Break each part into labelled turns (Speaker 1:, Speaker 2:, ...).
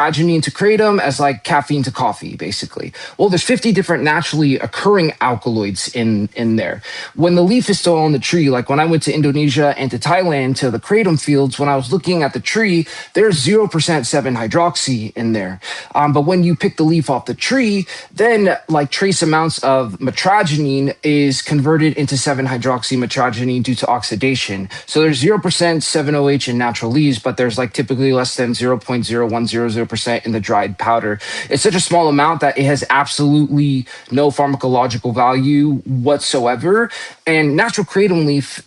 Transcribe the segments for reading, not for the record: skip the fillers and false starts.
Speaker 1: metragenine to kratom as like caffeine to coffee, basically. Well, there's 50 different naturally occurring alkaloids in there. When the leaf is still on the tree, like when I went to Indonesia and to Thailand to the kratom fields, when I was looking at the tree, there's 0% 7-hydroxy in there. But when you pick the leaf off the tree, then like trace amounts of metragenine is converted into 7-hydroxy metragenine due to oxidation. So there's 0% 7-OH in natural leaves, but there's like typically less than 0.0100% in the dried powder. It's such a small amount that it has absolutely no pharmacological value whatsoever. And natural kratom leaf,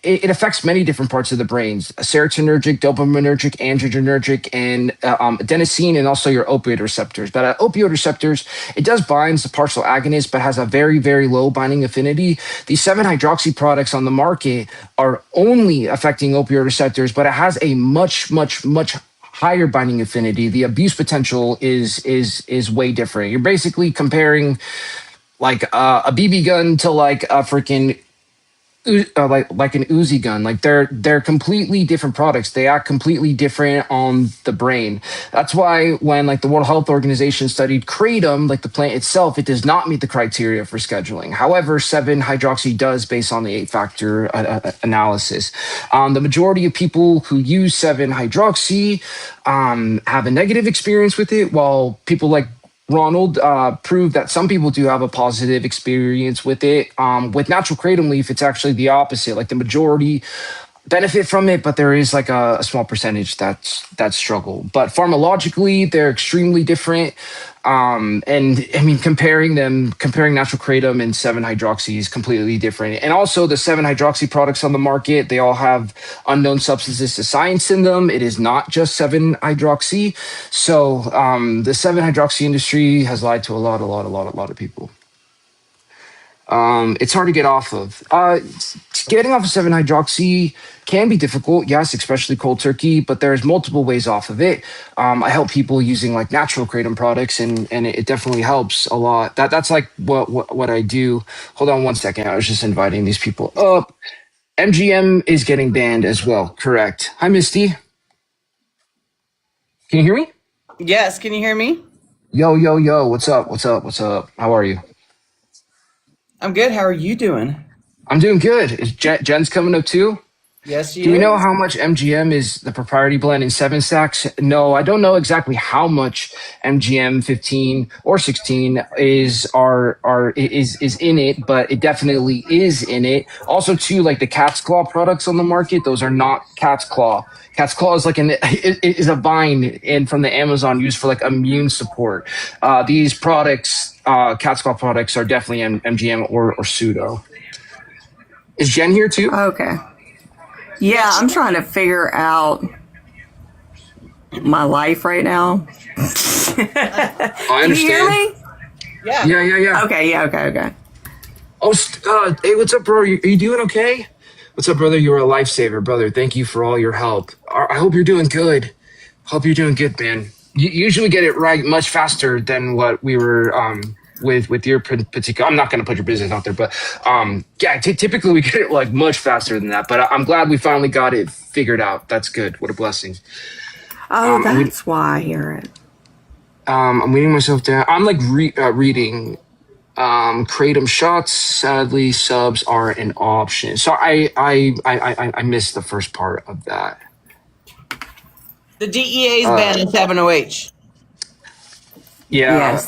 Speaker 1: it affects many different parts of the brain: serotonergic, dopaminergic, androgenergic, and adenosine, and also your opioid receptors. But opioid receptors, it does bind the partial agonist, but has a very, very low binding affinity. These 7-hydroxy products on the market are only affecting opioid receptors, but it has a much, much, much higher binding affinity. The abuse potential is way different. You're basically comparing like a BB gun to like a freaking like an Uzi gun. Like they're completely different products. They act completely different on the brain. That's why when like the World Health Organization studied kratom, like the plant itself, it does not meet the criteria for scheduling. However, 7-hydroxy does based on the 8-factor analysis. The majority of people who use 7-hydroxy have a negative experience with it, while people like Ronald proved that some people do have a positive experience with it. With natural kratom leaf, it's actually the opposite. Like the majority benefit from it, but there is like a small percentage that struggle. But pharmacologically, they're extremely different. And I mean, comparing natural kratom and 7-hydroxy is completely different. And also the 7-hydroxy products on the market, they all have unknown substances to science in them. It is not just 7-hydroxy. So the 7-hydroxy industry has lied to a lot of people. It's hard to get off of. Getting off of 7-hydroxy can be difficult, yes, especially cold turkey, but there's multiple ways off of it. I help people using like natural kratom products, and it definitely helps a lot. That's like what I do. Hold on one second. I was just inviting these people up. MGM is getting banned as well, correct? Hi, Misty. Can you hear me?
Speaker 2: Yes, can you hear me?
Speaker 1: Yo, what's up? How are you?
Speaker 2: I'm good. How are you doing?
Speaker 1: I'm doing good. Is Jen's coming up too?
Speaker 2: Yes,
Speaker 1: Do you know how much MGM is the proprietary blend in 7 stacks? No, I don't know exactly how much MGM 15 or 16 is in it, but it definitely is in it. Also, too, like the Cat's Claw products on the market, those are not Cat's Claw. Cat's Claw is like is a vine and from the Amazon used for like immune support. These products, Cat's Claw products, are definitely MGM or pseudo. Is Jen here too?
Speaker 3: Okay. Yeah, I'm trying to figure out my life right now.
Speaker 1: I understand.
Speaker 3: Can you hear me?
Speaker 1: Yeah.
Speaker 3: Okay.
Speaker 1: Oh, hey, what's up, bro? Are you doing okay? What's up, brother? You're a lifesaver, brother. Thank you for all your help. I hope you're doing good. Hope you're doing good, man. You usually get it right much faster than what we were with your particular. I'm not going to put your business out there, but yeah, typically we get it like much faster than that. But I'm glad we finally got it figured out. That's good. What a blessing.
Speaker 3: Oh, that's why I hear it.
Speaker 1: I'm reading myself down. I'm like reading kratom shots. Sadly, subs are an option. So I missed the first part of that.
Speaker 2: The DEA is banning 7-OH.
Speaker 1: Yeah.
Speaker 3: Yes.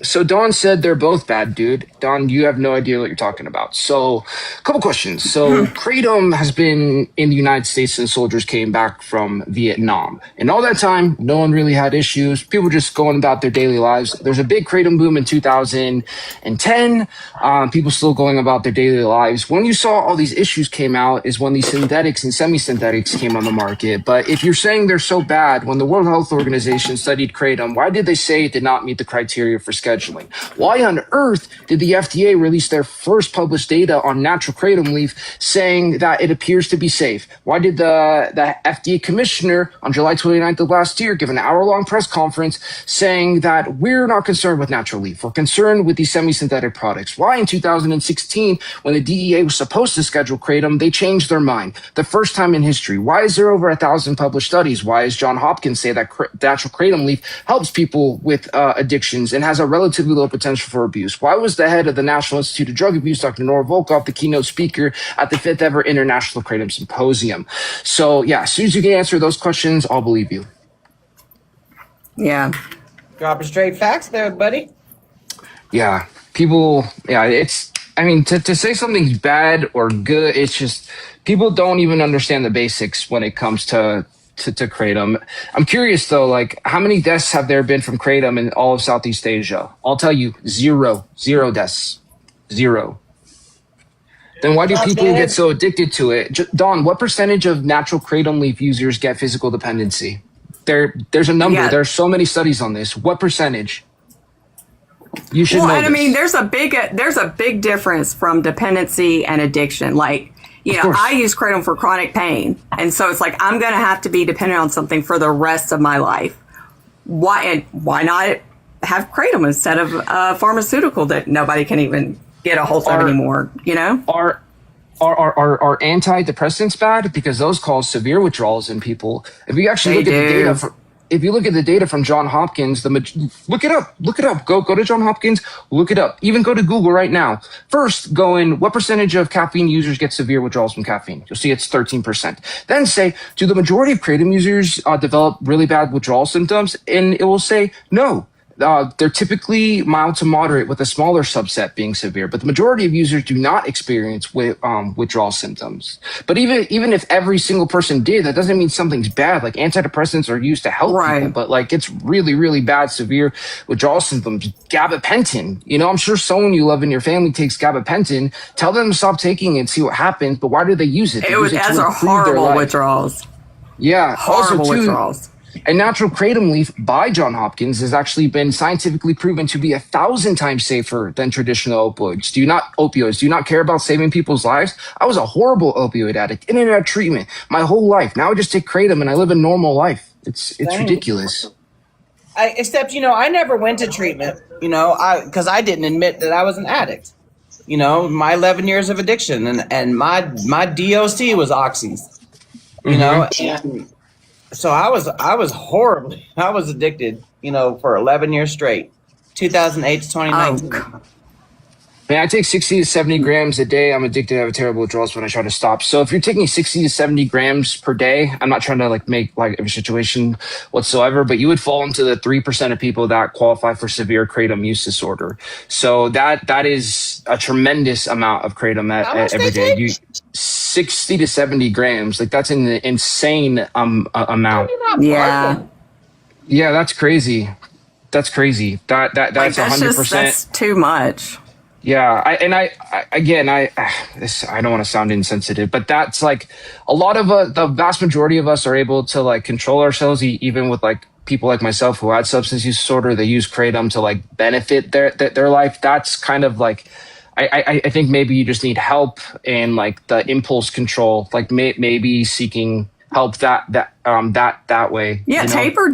Speaker 1: So Don said they're both bad, dude. Don, you have no idea what you're talking about. So, a couple questions. So, kratom has been in the United States since soldiers came back from Vietnam. And all that time, no one really had issues. People were just going about their daily lives. There's a big kratom boom in 2010. People still going about their daily lives. When you saw all these issues came out is when these synthetics and semi-synthetics came on the market. But if you're saying they're so bad, when the World Health Organization studied kratom, why did they say it did not meet the criteria for scheduling? Why on earth did the FDA release their first published data on natural kratom leaf saying that it appears to be safe? Why did the FDA commissioner on July 29th of last year give an hour-long press conference saying that we're not concerned with natural leaf, we're concerned with these semi-synthetic products? Why in 2016, when the DEA was supposed to schedule kratom, they changed their mind? The first time in history. Why is there over 1,000 published studies? Why does John Hopkins say that natural kratom leaf helps people with addictions and has a relatively low potential for abuse? Why was the head of the National Institute of Drug Abuse, Dr. Nora Volkoff, the keynote speaker at the 5th ever International Kratom Symposium? So yeah, as soon as you can answer those questions, I'll believe you.
Speaker 3: Yeah.
Speaker 2: Dropping straight facts there, buddy.
Speaker 1: Yeah, people, yeah, it's, I mean, to say something's bad or good, it's just, people don't even understand the basics when it comes to kratom. I'm curious though, like how many deaths have there been from kratom in all of Southeast Asia? I'll tell you, zero deaths, zero. Then why do people get so addicted to it? Dawn, what percentage of natural kratom leaf users get physical dependency? There's a number.
Speaker 3: Yeah.
Speaker 1: There's so many studies on this. What percentage? You should know
Speaker 3: And I
Speaker 1: this.
Speaker 3: mean, there's a big difference from dependency and addiction. Like, you know,
Speaker 1: course.
Speaker 3: I use kratom for chronic pain, and so it's like I'm going to have to be dependent on something for the rest of my life. Why not have kratom instead of a pharmaceutical that nobody can even get a hold of anymore? You know,
Speaker 1: Are antidepressants bad? Because those cause severe withdrawals in people. If you actually look at the data, if you look at the data from John Hopkins, look it up. Go to John Hopkins, look it up. Even go to Google right now. First, go in, what percentage of caffeine users get severe withdrawals from caffeine? You'll see it's 13%. Then say, do the majority of kratom users develop really bad withdrawal symptoms? And it will say no. They're typically mild to moderate, with a smaller subset being severe, but the majority of users do not experience withdrawal symptoms. But even if every single person did, that doesn't mean something's bad. Like antidepressants are used to help people, but like it's really, really bad, severe withdrawal symptoms. Gabapentin, you know, I'm sure someone you love in your family takes gabapentin. Tell them to stop taking it and see what happens. But why do they use it?
Speaker 3: those are horrible withdrawals.
Speaker 1: Yeah,
Speaker 3: horrible withdrawals.
Speaker 1: And natural kratom leaf by John Hopkins has actually been scientifically proven to be 1,000 times safer than traditional opioids. Do you not care about saving people's lives? I was a horrible opioid addict, in and out of treatment my whole life. Now I just take kratom and I live a normal life. It's ridiculous.
Speaker 2: Except, you know, I never went to treatment, you know, because I didn't admit that I was an addict. You know, my 11 years of addiction and my DOC was oxys, you know, and so I was addicted, you know, for 11 years straight, 2008 to 2019.
Speaker 1: Man, I take 60 to 70 grams a day. I'm addicted. I have terrible withdrawals when I try to stop. So if you're taking 60 to 70 grams per day, I'm not trying to like make like a situation whatsoever, but you would fall into the 3% of people that qualify for severe kratom use disorder. So that is a tremendous amount of kratom every day. 60 to 70 grams, like that's an insane amount.
Speaker 3: Yeah,
Speaker 1: that's crazy. That's 100%.
Speaker 3: That's too much.
Speaker 1: Yeah, I don't want to sound insensitive, but that's like a lot of the vast majority of us are able to like control ourselves, even with like people like myself who had substance use disorder. They use kratom to like benefit their life. That's kind of like, I think maybe you just need help and like the impulse control, like maybe seeking help that way.
Speaker 3: Yeah, you know? taper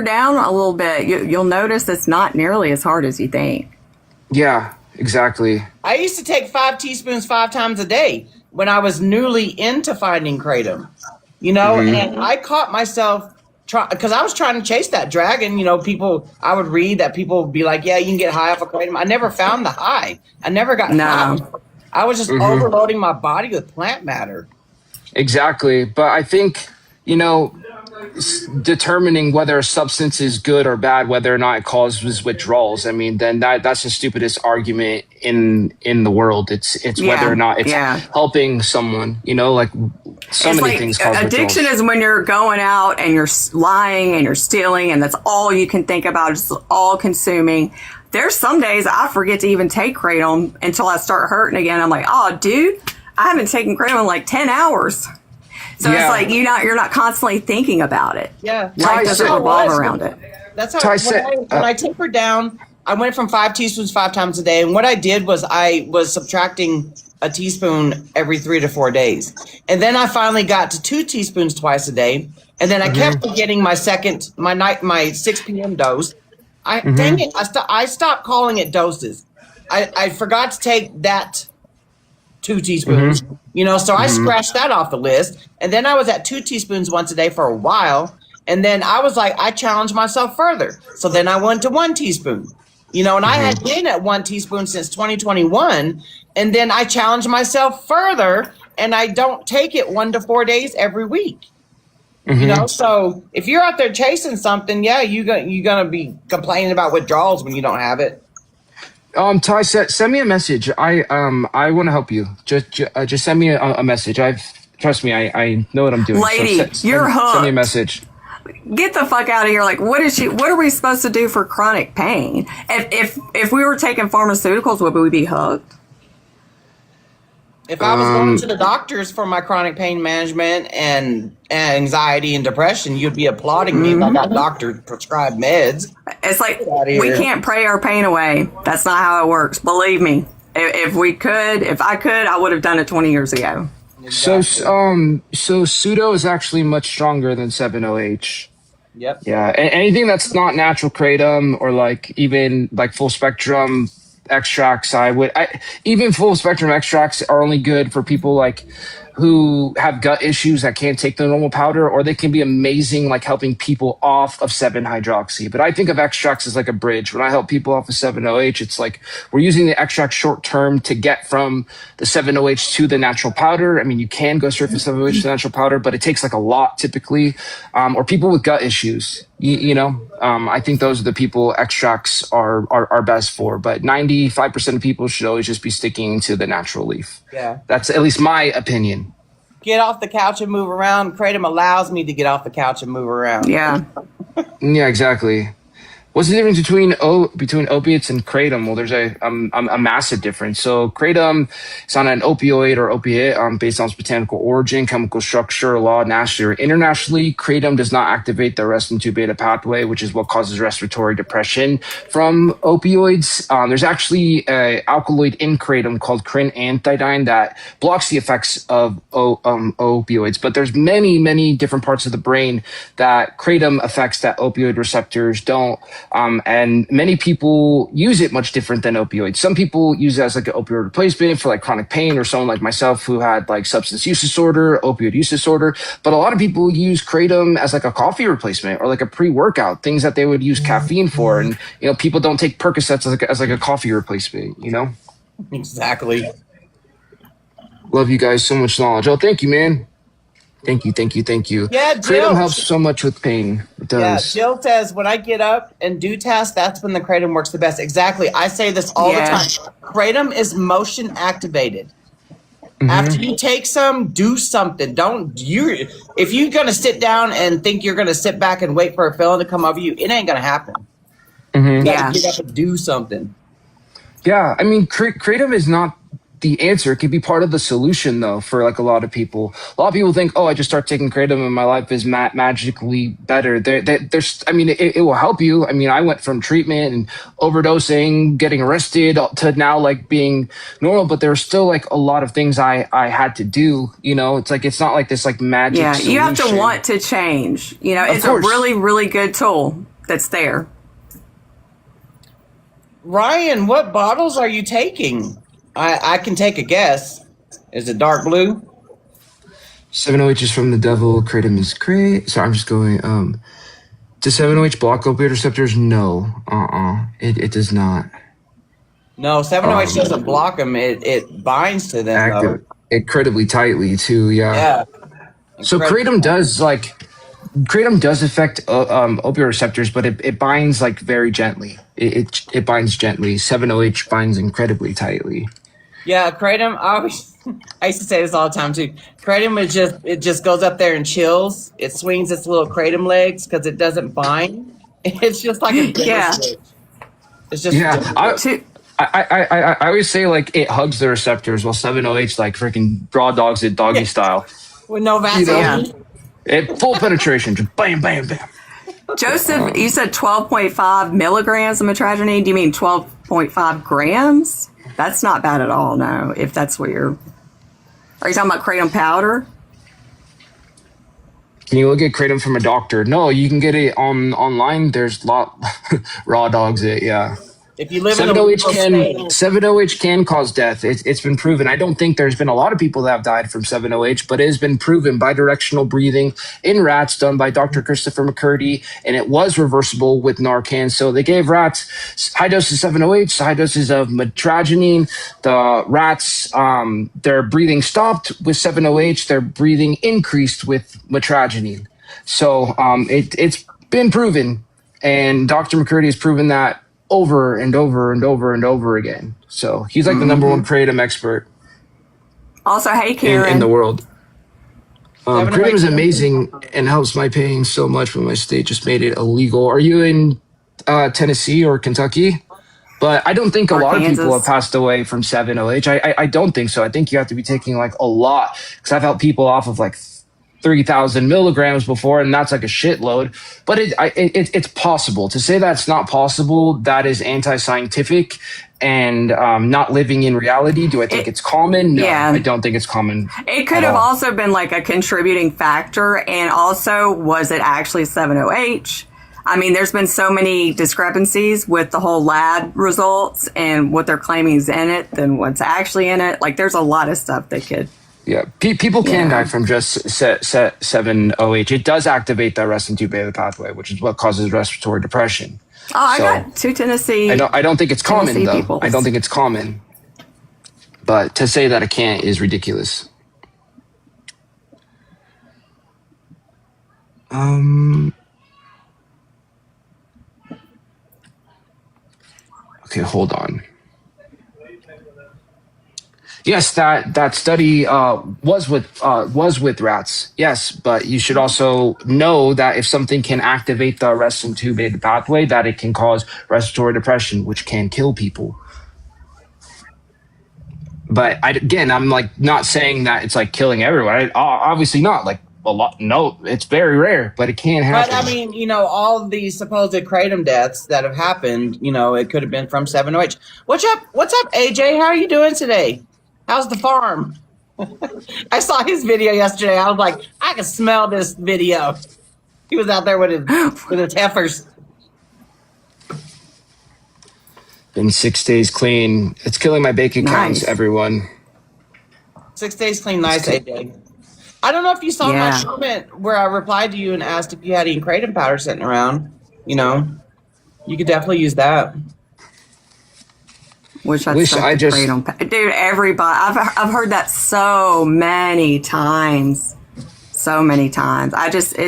Speaker 3: down a little bit. You'll notice it's not nearly as hard as you think.
Speaker 1: Yeah. Exactly.
Speaker 2: I used to take 5 teaspoons 5 times a day when I was newly into finding kratom, you know, and I caught myself because I was trying to chase that dragon. You know, I would read that people would be like, yeah, you can get high off of kratom. I never found the high. I never got high. I was just overloading my body with plant matter. Exactly.
Speaker 1: But I think, you know, determining whether a substance is good or bad, whether or not it causes withdrawals, I mean, then that's the stupidest argument in the world. It's whether or not it's helping someone, you know, like many things cause
Speaker 3: addiction
Speaker 1: withdrawals.
Speaker 3: Is when you're going out and you're lying and you're stealing and that's all you can think about, just all consuming. There's some days I forget to even take kratom until I start hurting again. I'm like, oh dude, I haven't taken kratom in like 10 hours. So it's like you're not constantly thinking about it.
Speaker 2: Yeah.
Speaker 3: Life doesn't
Speaker 1: Ty,
Speaker 3: revolve around it.
Speaker 2: That's how
Speaker 1: Ty
Speaker 2: when,
Speaker 1: said-
Speaker 2: when I tapered down, I went from 5 teaspoons 5 times a day. And what I did was I was subtracting a teaspoon every 3 to 4 days. And then I finally got to 2 teaspoons twice a day. And then I kept forgetting my 6 p.m. dose. Dang it, I stopped calling it doses. I forgot to take that 2 teaspoons, so I scratched that off the list. And then I was at 2 teaspoons once a day for a while. And then I was like, I challenged myself further. So then I went to 1 teaspoon, and I had been at 1 teaspoon since 2021. And then I challenged myself further, and I don't take it 1 to 4 days every week. So if you're out there chasing something, you're gonna be complaining about withdrawals when you don't have it.
Speaker 1: Ty, send me a message. I want to help you. Just send me a message. Trust me, I know what I'm doing.
Speaker 3: Lady, you're hooked.
Speaker 1: Send me a message.
Speaker 3: Get the fuck out of here. Like, what are we supposed to do for chronic pain? If we were taking pharmaceuticals, would we be hooked?
Speaker 2: If I was going to the doctors for my chronic pain management and anxiety and depression, you'd be applauding me if I got doctor prescribed meds.
Speaker 3: It's like,
Speaker 2: outta here.
Speaker 3: we can't pray our pain away. That's not how it works. Believe me. If I could, I would have done it 20 years ago.
Speaker 1: So pseudo is actually much stronger than 7-OH.
Speaker 2: Yep.
Speaker 1: Yeah, anything that's not natural kratom or like even like full spectrum extracts, even full spectrum extracts are only good for people like who have gut issues that can't take the normal powder, or they can be amazing like helping people off of 7-hydroxy. But I think of extracts as like a bridge. When I help people off of 7-OH, it's like we're using the extract short term to get from the 7-OH to the natural powder. I mean, you can go straight from 7-OH to the natural powder, but it takes like a lot typically. Or people with gut issues, I think those are the people extracts are best for. But 95% of people should always just be sticking to the natural leaf.
Speaker 2: Yeah.
Speaker 1: That's at least my opinion.
Speaker 2: Get off the couch and move around. Kratom allows me to get off the couch and move around.
Speaker 3: Yeah.
Speaker 1: Yeah, exactly. What's the difference between opiates and kratom? Well, there's a massive difference. So kratom is on an opioid or opiate based on its botanical origin, chemical structure, law, nationally or internationally. Kratom does not activate the arrestin 2 beta pathway, which is what causes respiratory depression from opioids. There's actually an alkaloid in kratom called crinantidine that blocks the effects of opioids. But there's many, many different parts of the brain that kratom affects that opioid receptors don't. And many people use it much different than opioids. Some people use it as like an opioid replacement for like chronic pain, or someone like myself who had like substance use disorder, opioid use disorder. But a lot of people use kratom as like a coffee replacement or like a pre-workout, things that they would use caffeine for. And, people don't take Percocets as like a coffee replacement,
Speaker 2: Exactly.
Speaker 1: Love you guys. So much knowledge. Oh, thank you, man. Thank you.
Speaker 2: Yeah, Jill.
Speaker 1: Kratom helps so much with pain. It does.
Speaker 2: Yeah, Jill says, when I get up and do tasks, that's when the kratom works the best. Exactly. I say this all the time. Kratom is motion activated. After you take some, do something. If you're going to sit down and think you're going to sit back and wait for a feeling to come over you, it ain't going to happen. You got to get up and do something.
Speaker 1: Yeah, I mean, kratom is not the answer. It could be part of the solution, though, for like a lot of people. A lot of people think, I just start taking kratom and my life is magically better. It will help you. I mean, I went from treatment and overdosing, getting arrested, to now like being normal, but there's still like a lot of things I had to do. It's like, it's not like this like magic solution.
Speaker 3: You have to want to change. It's a really, really good tool that's there.
Speaker 2: Ryan, what bottles are you taking? I can take a guess. Is it dark blue?
Speaker 1: 7-OH is from the devil. Kratom is great. So I'm just going. Does 7-OH block opioid receptors? No. It does not.
Speaker 2: No, 7-OH doesn't block them. It binds to them.
Speaker 1: Active incredibly tightly too. Yeah. So kratom does affect opioid receptors, but it binds like very gently. It binds gently. 7-OH binds incredibly tightly.
Speaker 2: Yeah, kratom. I used to say this all the time too. Kratom it just goes up there and chills. It swings its little kratom legs because it doesn't bind. It's just like a switch. It's just
Speaker 1: I always say like it hugs the receptors while 7-OH like freaking raw dogs it doggy style.
Speaker 2: With no
Speaker 1: You know,
Speaker 2: Vaseline.
Speaker 1: full penetration, just bam, bam, bam.
Speaker 3: Joseph, you said 12.5 milligrams of metragine. Do you mean 12.5 grams? That's not bad at all, no, if that's what you're... Are you talking about kratom powder?
Speaker 1: Can you look at kratom from a doctor? No, you can get it online. There's raw dogs it, yeah.
Speaker 2: If you live in a
Speaker 1: 7-OH
Speaker 2: rural
Speaker 1: can
Speaker 2: state,
Speaker 1: 7-OH can cause death. It's been proven. I don't think there's been a lot of people that have died from 7-OH, but it has been proven bidirectional breathing in rats done by Dr. Christopher McCurdy, and it was reversible with Narcan. So they gave rats high doses of 7-OH, high doses of metragenine. The rats, their breathing stopped with 7-OH. Their breathing increased with metragenine. So it's been proven, and Dr. McCurdy has proven that over and over and over and over again. So he's like the number one kratom expert
Speaker 3: Also, hey, Karen.
Speaker 1: in the world.
Speaker 2: 7-OH
Speaker 1: Kratom is amazing and helps my pain so much, but my state just made it illegal. Are you in Tennessee or Kentucky? But I don't think a
Speaker 3: Or
Speaker 1: lot of people
Speaker 3: Kansas.
Speaker 1: have passed away from 7-OH. I don't think so. I think you have to be taking like a lot, because I've helped people off of like 3,000 milligrams before, and that's like a shitload. But it's possible. To say that's not possible, that is anti-scientific and not living in reality. Do I think it's common? No,
Speaker 3: Yeah.
Speaker 1: I don't think it's common.
Speaker 3: It could
Speaker 1: at
Speaker 3: have
Speaker 1: all.
Speaker 3: also been like a contributing factor. And also, was it actually 7-OH? I mean, there's been so many discrepancies with the whole lab results and what they're claiming is in it than what's actually in it. Like, there's a lot of stuff that could...
Speaker 1: Yeah, people can
Speaker 3: Yeah.
Speaker 1: die from just 7-OH. It does activate the arrestin-2 beta pathway, which is what causes respiratory depression.
Speaker 3: Oh, I
Speaker 1: So,
Speaker 3: got two Tennessee...
Speaker 1: I don't think it's common,
Speaker 3: Tennessee
Speaker 1: though.
Speaker 3: peoples.
Speaker 1: I don't think it's common. But to say that it can't is ridiculous. Okay, hold on. Yes, that study was with rats. Yes, but you should also know that if something can activate the arrestin-2 beta pathway, that it can cause respiratory depression, which can kill people. But I'm like not saying that it's like killing everyone. Obviously not. Like a lot. No, it's very rare, but it can happen.
Speaker 2: but I mean, all of these supposed kratom deaths that have happened, it could have been from 7-OH. What's up, AJ? How are you doing today? How's the farm? I saw his video yesterday. I was like, I can smell this video. He was out there with his heifers.
Speaker 1: Been 6 days clean. It's killing my bank accounts,
Speaker 3: Nice.
Speaker 1: everyone.
Speaker 2: 6 days clean, nice, AJ. I don't know if you saw
Speaker 3: Yeah.
Speaker 2: my comment where I replied to you and asked if you had any kratom powder sitting around. You could definitely use that.
Speaker 3: Wish I'd
Speaker 1: Wish
Speaker 3: stuck
Speaker 1: I
Speaker 3: to
Speaker 1: just-
Speaker 3: kratom. Dude, everybody... I've heard that so many times. So many times.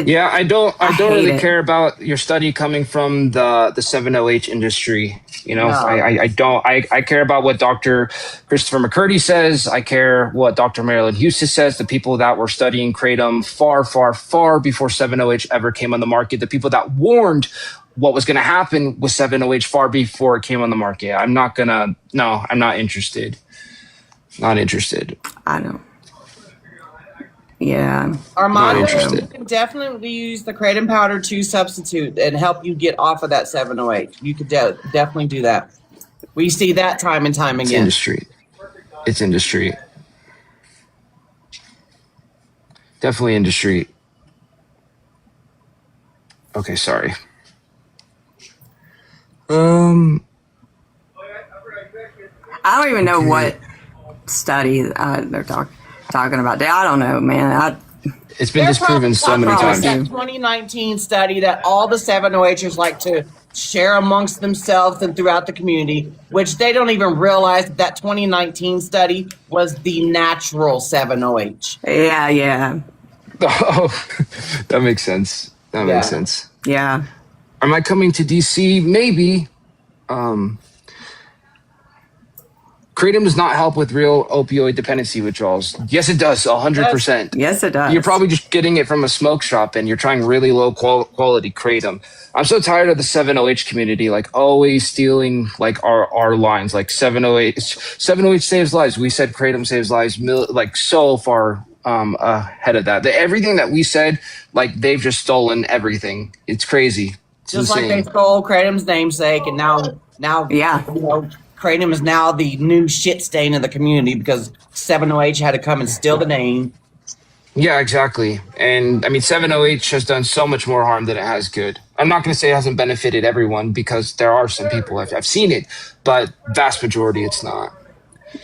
Speaker 1: Yeah, I don't
Speaker 3: hate
Speaker 1: really
Speaker 3: it.
Speaker 1: care about your study coming from the 7-OH industry.
Speaker 2: No.
Speaker 1: I don't. I care about what Dr. Christopher McCurdy says. I care what Dr. Marilyn Houston says. The people that were studying kratom far, far, far before 7-OH ever came on the market. The people that warned what was going to happen with 7-OH far before it came on the market. I'm not interested. Not interested.
Speaker 3: I know. Yeah.
Speaker 2: Armando,
Speaker 1: Not interested.
Speaker 2: you can definitely use the kratom powder to substitute and help you get off of that 7-OH. You could definitely do that. We see that time and time
Speaker 1: It's
Speaker 2: again.
Speaker 1: industry. It's industry. Definitely industry. Okay, sorry.
Speaker 3: I don't even know what study they're talking about. I don't know, man.
Speaker 1: It's been
Speaker 2: They're
Speaker 1: disproven so many
Speaker 2: probably
Speaker 1: times.
Speaker 2: talking about that 2019 study that all the 7-OHers like to share amongst themselves and throughout the community, which they don't even realize that 2019 study was the natural 7-OH.
Speaker 3: Yeah.
Speaker 1: Oh, that makes sense. That
Speaker 2: Yeah.
Speaker 1: makes sense.
Speaker 3: Yeah.
Speaker 1: Am I coming to DC? Maybe. Kratom does not help with real opioid dependency withdrawals. Yes, it does. 100%.
Speaker 3: Yes, it does.
Speaker 1: You're probably just getting it from a smoke shop and you're trying really low quality kratom. I'm so tired of the 7-OH community, like always stealing like our lines, like 7-OH saves lives. We said kratom saves lives, like so far ahead of that. Everything that we said, like they've just stolen everything. It's crazy. It's
Speaker 2: Just
Speaker 1: insane.
Speaker 2: like they stole Kratom's namesake, and now
Speaker 3: Yeah.
Speaker 2: Kratom is now the new shit stain in the community because 7OH had to come and steal the name.
Speaker 1: Yeah, exactly. And I mean, 7OH has done so much more harm than it has good. I'm not going to say it hasn't benefited everyone because there are some people I've seen it, but vast majority it's not.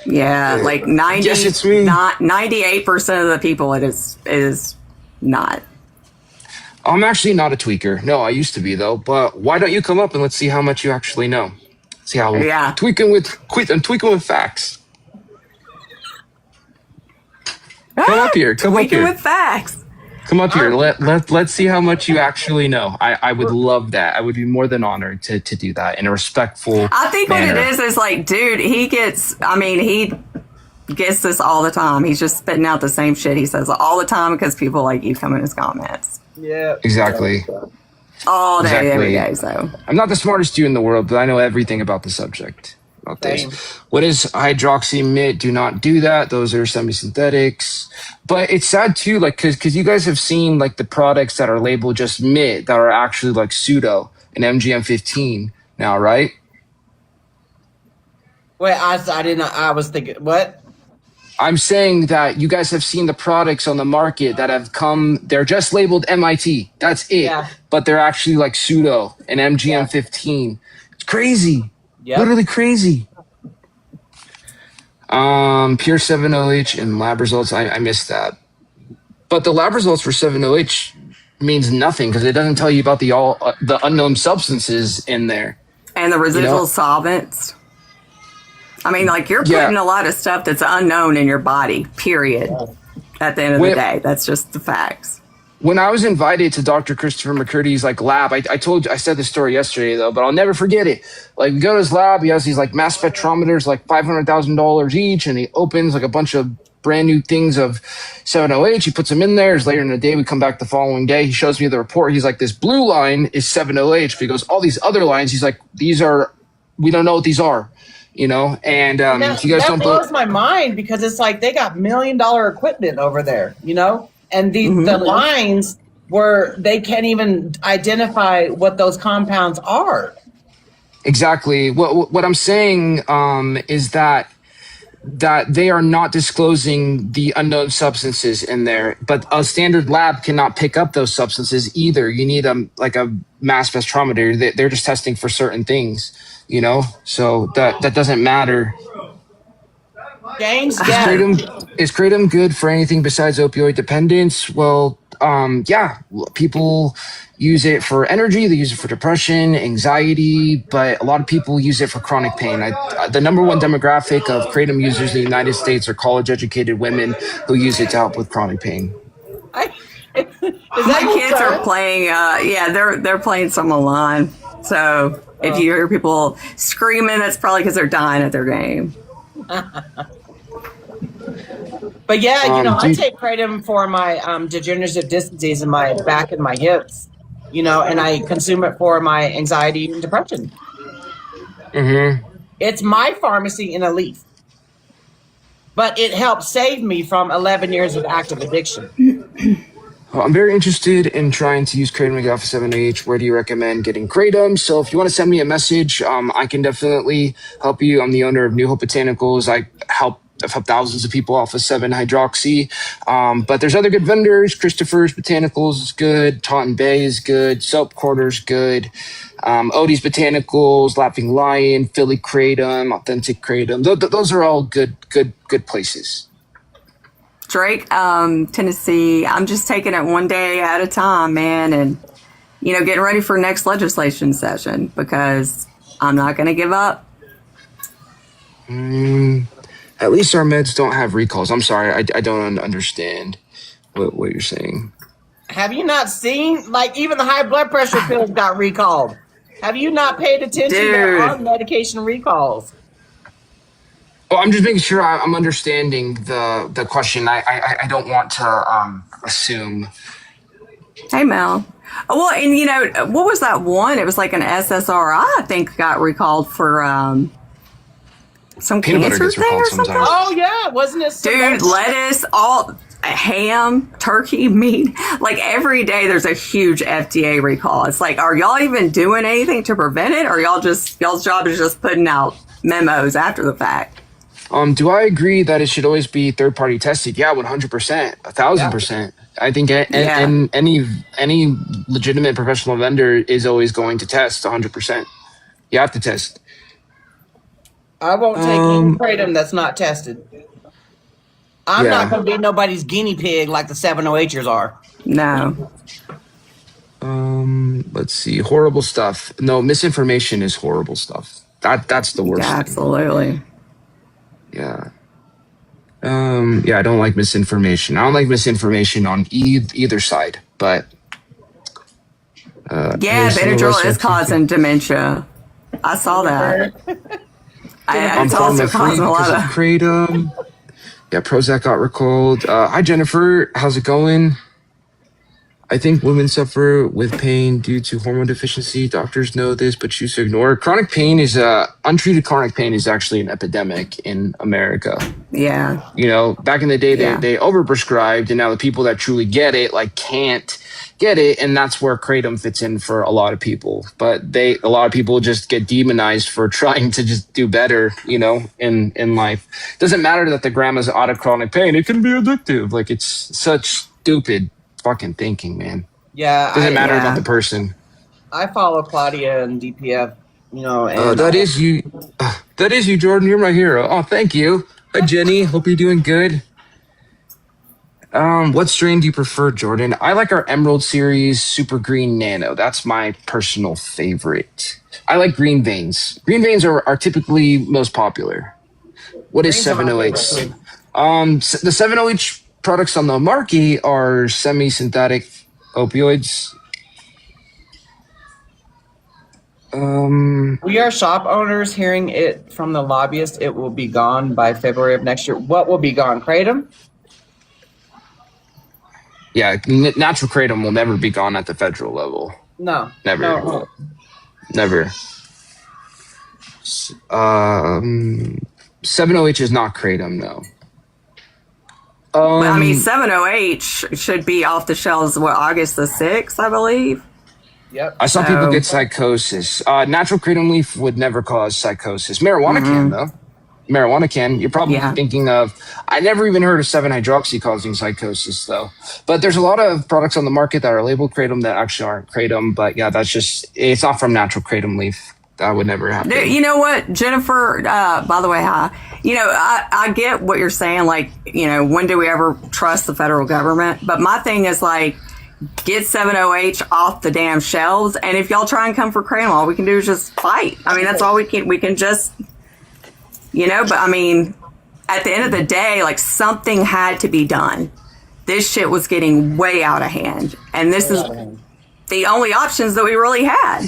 Speaker 3: Yeah, like 90,
Speaker 1: Yes, it's me.
Speaker 3: not 98% of the people it is not.
Speaker 1: I'm actually not a tweaker. No, I used to be though. But why don't you come up and let's see how much you actually know? See how
Speaker 3: Yeah.
Speaker 1: I'm tweaking with facts. Come up here. Come up
Speaker 3: Tweaking
Speaker 1: here.
Speaker 3: with facts.
Speaker 1: Come up here. Let's see how much you actually know. I would love that. I would be more than honored to do that in a respectful
Speaker 3: I think
Speaker 1: manner.
Speaker 3: what it is like, dude, he gets this all the time. He's just spitting out the same shit he says all the time because people like you come in his comments
Speaker 2: Yeah.
Speaker 1: Exactly.
Speaker 3: all day, every
Speaker 1: Exactly.
Speaker 3: day. So
Speaker 1: I'm not the smartest dude in the world, but I know everything about the subject. About this.
Speaker 2: Same.
Speaker 1: What is hydroxymit? Do not do that. Those are semi-synthetics. But it's sad too, like, cause you guys have seen like the products that are labeled just MIT that are actually like pseudo and MGM15 now, right?
Speaker 2: Wait, I didn't. I was thinking what?
Speaker 1: I'm saying that you guys have seen the products on the market that have come, they're just labeled MIT. That's it.
Speaker 2: Yeah.
Speaker 1: But they're actually like pseudo and MGM15. It's crazy.
Speaker 2: Yep.
Speaker 1: Literally crazy. Pure 7OH and lab results. I missed that. But the lab results for 7OH means nothing because it doesn't tell you about the unknown substances in there.
Speaker 3: and the residual
Speaker 1: know?
Speaker 3: solvents. I mean, like you're
Speaker 1: Yeah.
Speaker 3: putting a lot of stuff that's unknown in your body. Period. At the end of the day, that's just the facts.
Speaker 1: When I was invited to Dr. Christopher McCurdy's like lab, I said this story yesterday though, but I'll never forget it. Like we go to his lab, he has these like mass spectrometers, like $500,000 each, and he opens like a bunch of brand new things of 7OH. He puts them in there. Later in the day, we come back the following day. He shows me the report. He's like, this blue line is 7OH. But he goes, all these other lines, he's like, we don't know what these are, you know? And
Speaker 2: That,
Speaker 1: if you guys
Speaker 2: that
Speaker 1: don't
Speaker 2: blows my mind because it's like they got $1 million equipment over there, you know, and the lines where they can't even identify what those compounds are.
Speaker 1: Exactly. What I'm saying is that they are not disclosing the unknown substances in there, but a standard lab cannot pick up those substances either. You need a mass spectrometer. They're just testing for certain things, you know. So that doesn't matter.
Speaker 2: James,
Speaker 1: Is
Speaker 2: yeah.
Speaker 1: kratom good for anything besides opioid dependence? Well, yeah, people use it for energy. They use it for depression, anxiety, but a lot of people use it for chronic pain. The number one demographic of kratom users in the United States are college-educated women who use it to help with chronic pain.
Speaker 2: Is
Speaker 3: My
Speaker 2: that
Speaker 3: kids are playing. They're playing some online. So if you hear people screaming, that's probably because they're dying at their game.
Speaker 2: But yeah, you know, I
Speaker 1: dude-
Speaker 2: take kratom for my degenerative disc disease in my back and my hips, you know, and I consume it for my anxiety and depression.
Speaker 1: Mm-hmm.
Speaker 2: It's my pharmacy in a leaf. But it helped save me from 11 years of active addiction.
Speaker 1: Well, I'm very interested in trying to use kratom alpha 7H. Where do you recommend getting kratom? So if you want to send me a message, I can definitely help you. I'm the owner of New Hope Botanicals. I've helped thousands of people off of 7-hydroxy. But there's other good vendors. Christopher's Botanicals is good. Taunton Bay is good. Soap Quarter's good. Odie's Botanicals, Laughing Lion, Philly Kratom, Authentic Kratom. Those are all good places.
Speaker 3: Drake, Tennessee. I'm just taking it one day at a time, man, and getting ready for next legislation session because I'm not going to give up.
Speaker 1: At least our meds don't have recalls. I'm sorry, I don't understand what you're saying.
Speaker 2: Have you not seen, like, even the high blood pressure pills got recalled? Have you not paid attention
Speaker 3: Dude.
Speaker 2: to medication recalls?
Speaker 1: Well, I'm just making sure I'm understanding the question. I don't want to assume.
Speaker 3: Hey, Mel. Well, and what was that one? It was like an SSRI, I think, got recalled for some
Speaker 1: Peanut butter
Speaker 3: cancer
Speaker 1: gets
Speaker 3: thing
Speaker 1: recalled
Speaker 3: or something.
Speaker 1: sometimes.
Speaker 2: Oh, yeah. Wasn't it?
Speaker 3: Dude, lettuce, ham, turkey, meat. Like every day there's a huge FDA recall. It's like, are y'all even doing anything to prevent it? Or y'all's job is just putting out memos after the fact?
Speaker 1: Do I agree that it should always be third party tested? Yeah, 100%, 1,000%. I think and any legitimate professional vendor is always going to test 100%. You have to test.
Speaker 2: I won't take any kratom that's not tested. I'm
Speaker 1: Yeah.
Speaker 2: not going to be nobody's guinea pig like the 708ers are.
Speaker 3: No.
Speaker 1: Let's see. Horrible stuff. No, misinformation is horrible stuff. That's the worst.
Speaker 3: Yeah, absolutely.
Speaker 1: Yeah. Yeah, I don't like misinformation. I don't like misinformation on either side, but
Speaker 3: Yeah,
Speaker 1: some of
Speaker 3: Benadryl
Speaker 1: us
Speaker 3: is
Speaker 1: are-
Speaker 3: causing dementia. I saw that.
Speaker 1: I'm
Speaker 3: It's
Speaker 1: from
Speaker 3: also
Speaker 1: the free
Speaker 3: causing a
Speaker 1: because
Speaker 3: lot
Speaker 1: of
Speaker 3: of.
Speaker 1: kratom. Yeah, Prozac got recalled. Hi Jennifer, how's it going? I think women suffer with pain due to hormone deficiency. Doctors know this, but choose to ignore it. Chronic pain is untreated chronic pain is actually an epidemic in America.
Speaker 3: Yeah.
Speaker 1: You know, back in the day,
Speaker 3: Yeah.
Speaker 1: they overprescribed, and now the people that truly get it, like, can't get it, and that's where kratom fits in for a lot of people. But a lot of people just get demonized for trying to just do better, you know, in life. Doesn't matter that the grandma's out of chronic pain; it can be addictive. Like, it's such stupid fucking thinking, man.
Speaker 2: Yeah,
Speaker 1: Doesn't matter
Speaker 3: yeah.
Speaker 1: about the person.
Speaker 2: I follow Claudia and DPF, you know, and
Speaker 1: That is you. That is you, Jordan. You're my hero. Oh, thank you. Hi, Jenny. Hope you're doing good. What strain do you prefer, Jordan? I like our Emerald series Super Green Nano. That's my personal favorite. I like green veins. Green veins are typically most popular. What is
Speaker 2: Green's are my
Speaker 1: 708?
Speaker 2: favorite
Speaker 1: The 708 products on the market are semi-synthetic opioids.
Speaker 2: we are shop owners. Hearing it from the lobbyist, it will be gone by February of next year. What will be gone? Kratom?
Speaker 1: Yeah, natural kratom will never be gone at the federal level.
Speaker 2: No,
Speaker 1: Never.
Speaker 2: No.
Speaker 1: Never. 708 is not kratom, no.
Speaker 3: I mean, 708 should be off the shelves, August the 6th, I believe?
Speaker 2: Yep.
Speaker 1: I saw people
Speaker 3: So-
Speaker 1: get psychosis. Natural kratom leaf would never cause psychosis. Marijuana can, though. Marijuana can. You're probably
Speaker 3: Yeah.
Speaker 1: thinking of. I never even heard of 7-hydroxy causing psychosis, though. But there's a lot of products on the market that are labeled kratom that actually aren't kratom. But yeah, that's just. It's not from natural kratom leaf. That would never happen.
Speaker 3: You know what, Jennifer, by the way, hi. You know, I get what you're saying. Like, you know, when do we ever trust the federal government? But my thing is, like, get 708 off the damn shelves. And if y'all try and come for kratom, all we can do is just fight. I mean, that's all we can just, you know, but I mean, at the end of the day, like, something had to be done. This shit was getting way out of hand. And this is the only options that we really had.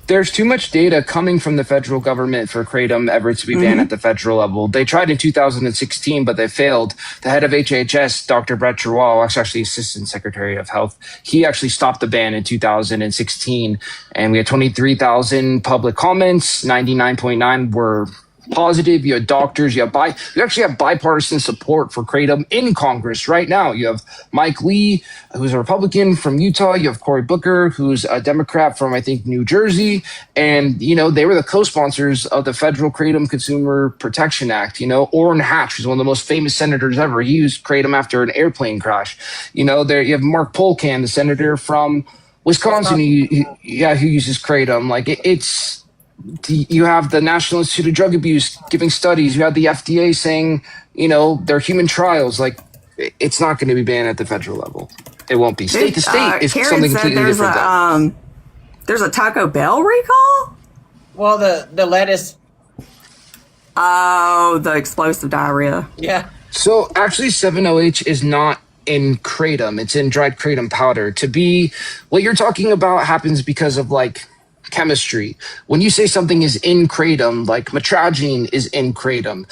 Speaker 1: There's too much data coming from the federal government for kratom ever to be banned at the federal level. They tried in 2016, but they failed. The head of HHS, Dr. Brett Giroir, actually Assistant Secretary of Health, he actually stopped the ban in 2016. And we had 23,000 public comments. 99.9 were positive. You had doctors. You actually have bipartisan support for kratom in Congress right now. You have Mike Lee, who's a Republican from Utah. You have Cory Booker, who's a Democrat from, I think, New Jersey. And, you know, they were the co-sponsors of the Federal Kratom Consumer Protection Act. You know, Orrin Hatch, who's one of the most famous senators ever. He used kratom after an airplane crash. You know, there you have Mark Polkan, the senator from Wisconsin, who uses kratom. Like, it's... You have the National Institute of Drug Abuse giving studies. You have the FDA saying, you know, they're human trials. Like, it's not going to be banned at the federal level. It won't be. State to state is
Speaker 3: Karen
Speaker 1: something
Speaker 3: said
Speaker 1: completely
Speaker 3: there's
Speaker 1: different. Though.
Speaker 3: there's a Taco Bell recall?
Speaker 2: Well, the lettuce.
Speaker 3: Oh, the explosive diarrhea.
Speaker 2: Yeah.
Speaker 1: So actually, 7-OH is not in kratom. It's in dried kratom powder. To be what you're talking about happens because of like chemistry. When you say something is in kratom, like metragine is in kratom.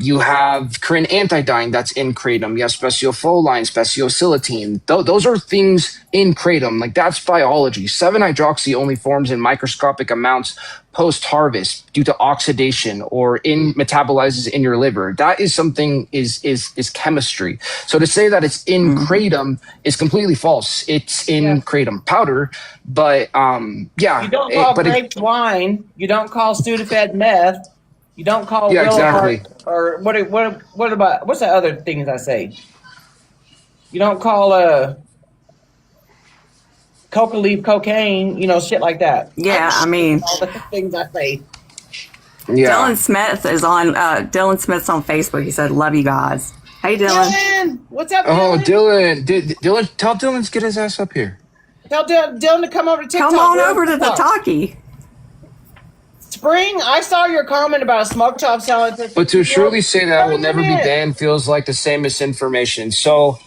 Speaker 1: You have Corinne antidyne that's in kratom. You have speciofoline, speciosylotine. Those are things in kratom. Like, that's biology. 7-hydroxy only forms in microscopic amounts post harvest due to oxidation or in metabolizes in your liver. That is something is chemistry. So to say that it's in kratom is completely false. It's in kratom powder, but yeah.
Speaker 2: You don't call
Speaker 1: but
Speaker 2: grapes wine. You don't call Sudafed meth. You don't call
Speaker 1: Yeah,
Speaker 2: Willowheart
Speaker 1: exactly.
Speaker 2: or what about what's the other things I say? You don't call coca leaf cocaine, shit like that.
Speaker 3: Yeah, I mean,
Speaker 2: All the things I say.
Speaker 1: yeah.
Speaker 3: Dylan Smith is on. Dylan Smith's on Facebook. He said, "Love you guys." Hey, Dylan.
Speaker 2: Dylan, what's up,
Speaker 1: Oh,
Speaker 2: Dylan?
Speaker 1: Dylan, tell Dylan to get his ass up here.
Speaker 2: Tell Dylan to come over to TikTok.
Speaker 3: Come on
Speaker 2: Dylan.
Speaker 3: over to the talkie.
Speaker 2: Spring, I saw your comment about a smoke shop selling.
Speaker 1: But to surely say that will never be
Speaker 2: banned.
Speaker 1: banned feels like the same misinformation. So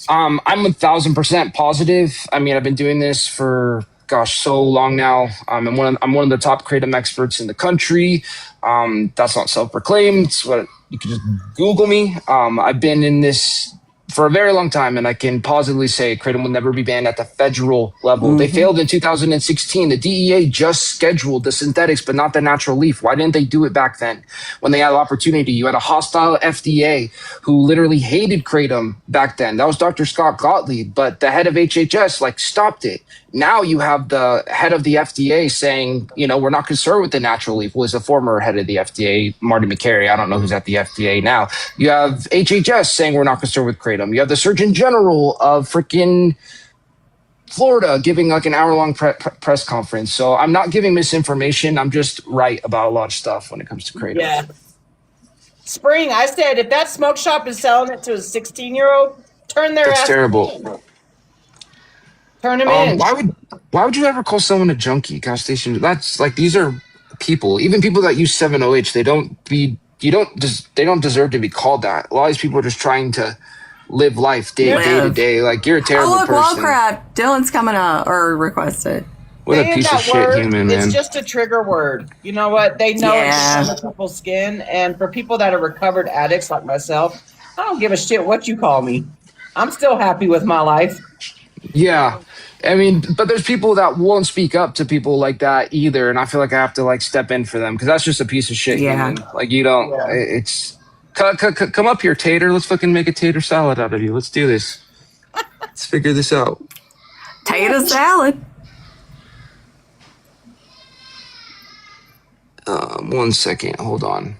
Speaker 1: I'm 1,000% positive. I mean, I've been doing this for so long now. I'm one of the top kratom experts in the country. That's not self-proclaimed. It's what you can just Google me. I've been in this for a very long time, and I can positively say kratom will never be banned at the federal level. They failed in 2016. The DEA just scheduled the synthetics, but not the natural leaf. Why didn't they do it back then when they had opportunity? You had a hostile FDA who literally hated kratom back then. That was Dr. Scott Gottlieb, but the head of HHS stopped it. Now you have the head of the FDA saying, we're not concerned with the natural leaf. Was a former head of the FDA, Marty McCary. I don't know who's at the FDA now. You have HHS saying we're not concerned with kratom. You have the Surgeon General of freaking Florida giving an hour-long press conference. So I'm not giving misinformation. I'm just right about a lot of stuff when it comes to kratom.
Speaker 2: Yeah. Spring, I said if that smoke shop is selling it to a 16-year-old, turn their
Speaker 1: That's
Speaker 2: ass.
Speaker 1: terrible.
Speaker 2: Turn them in.
Speaker 1: Why would you ever call someone a junkie? Gas station. That's these are people. Even people that use 7-OH, they don't deserve to be called that. A lot of these people are just trying to live life day to day. You're a terrible
Speaker 3: Oh, look,
Speaker 1: person.
Speaker 3: Wallcrap. Dylan's coming up or requested.
Speaker 1: What a
Speaker 2: Saying
Speaker 1: piece of
Speaker 2: that
Speaker 1: shit
Speaker 2: word,
Speaker 1: human, man.
Speaker 2: It's just a trigger word. You know what? They know it's under people's skin. And for people that are recovered addicts like myself, I don't give a shit what you call me. I'm still happy with my life.
Speaker 1: Yeah. I mean, but there's people that won't speak up to people like that either. And I feel like I have to step in for them because that's just a piece of shit.
Speaker 3: Yeah.
Speaker 1: Human. You don't, it's come up here, Tater. Let's fucking make a tater salad out of you. Let's do this. Let's figure this out.
Speaker 3: Tater salad.
Speaker 1: 1 second. Hold on.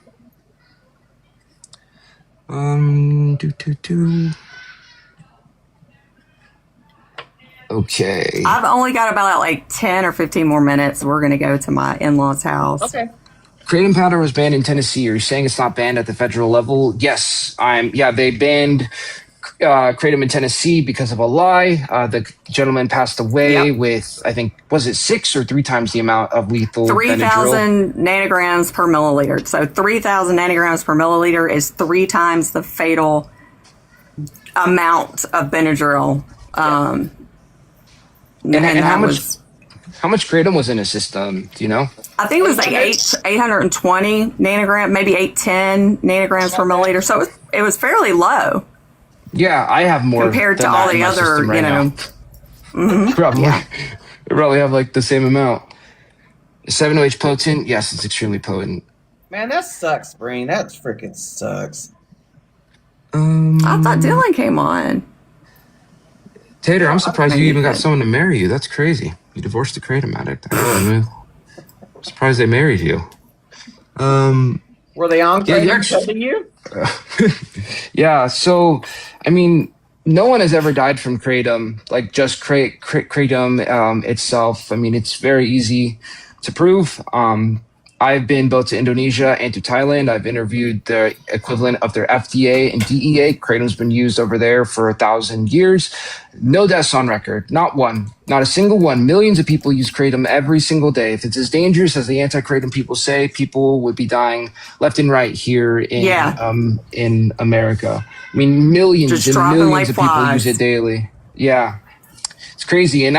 Speaker 1: Okay.
Speaker 3: I've only got about 10 or 15 more minutes. We're going to go to my in-laws' house.
Speaker 2: Okay.
Speaker 1: Kratom powder was banned in Tennessee. Are you saying it's not banned at the federal level? Yes. They banned kratom in Tennessee because of a lie. The gentleman passed away with, I think, was it 6 or 3 times the amount of lethal
Speaker 3: 3,000 nanograms per milliliter. So 3,000 nanograms per milliliter is 3 times the fatal amount of Benadryl.
Speaker 1: And how much kratom was in his system? Do you know?
Speaker 3: I think it was 820 nanogram, maybe 810 nanograms per milliliter. So it was fairly low.
Speaker 1: Yeah, I have more
Speaker 3: compared
Speaker 1: than
Speaker 3: to
Speaker 1: that
Speaker 3: all
Speaker 1: in
Speaker 3: the
Speaker 1: my
Speaker 3: other,
Speaker 1: system right now. Probably.
Speaker 3: Yeah.
Speaker 1: They probably have the same amount. 7-OH potent? Yes, it's extremely potent.
Speaker 2: Man, that sucks, Spring. That freaking sucks.
Speaker 3: I thought Dylan came on.
Speaker 1: Tater, I'm surprised you even got someone to marry you. That's crazy. You divorced a kratom addict. I'm surprised they married you.
Speaker 2: Were they on kratom
Speaker 1: actually-
Speaker 2: you?
Speaker 1: Yeah, so, I mean, no one has ever died from kratom, just kratom itself. I mean, it's very easy to prove. I've been both to Indonesia and to Thailand. I've interviewed the equivalent of their FDA and DEA. Kratom's been used over there for 1,000 years. No deaths on record. Not one. Not a single one. Millions of people use kratom every single day. If it's as dangerous as the anti-kratom people say, people would be dying left and right here in America. I mean, millions
Speaker 3: Just
Speaker 1: and
Speaker 3: dropping
Speaker 1: millions of people
Speaker 3: flies.
Speaker 1: use it daily. Yeah. It's crazy. And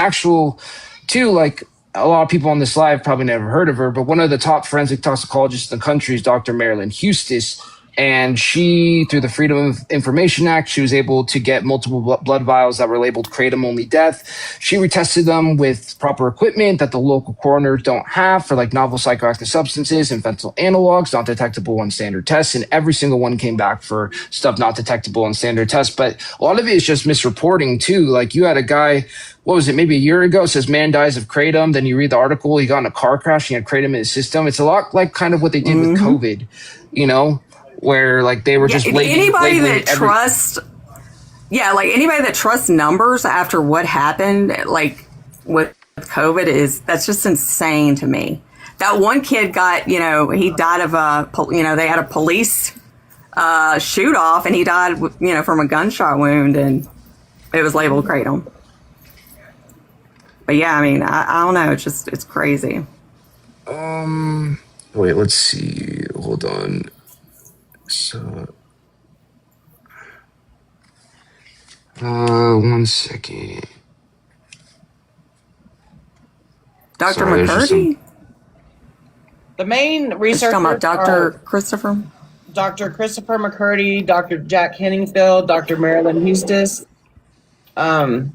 Speaker 1: a lot of people on this live probably never heard of her, but one of the top forensic toxicologists in the country is Dr. Marilyn Hustis. And she, through the Freedom of Information Act, she was able to get multiple blood vials that were labeled kratom only death. She retested them with proper equipment that the local coroners don't have for like novel psychoactive substances and fentanyl analogs, not detectable on standard tests. And every single one came back for stuff not detectable on standard tests. But a lot of it is just misreporting too. Like you had a guy, what was it, maybe a year ago, it says man dies of kratom. Then you read the article, he got in a car crash, he had kratom in his system. It's a lot like kind of what they did with COVID, you know? Where like they were just
Speaker 3: anybody that trusts numbers after what happened like with COVID that's just insane to me. That one kid got, he died of they had a police shoot off and he died from a gunshot wound and it was labeled kratom. But yeah, I mean, I don't know, it's crazy.
Speaker 1: Wait, let's see, hold on. So, 1 second.
Speaker 3: Dr.
Speaker 1: Sorry,
Speaker 3: McCurdy?
Speaker 2: The main researchers
Speaker 3: talking about Dr.
Speaker 2: are
Speaker 3: Christopher?
Speaker 2: Dr. Christopher McCurdy, Dr. Jack Henningfield, Dr. Marilyn Eustis. Dang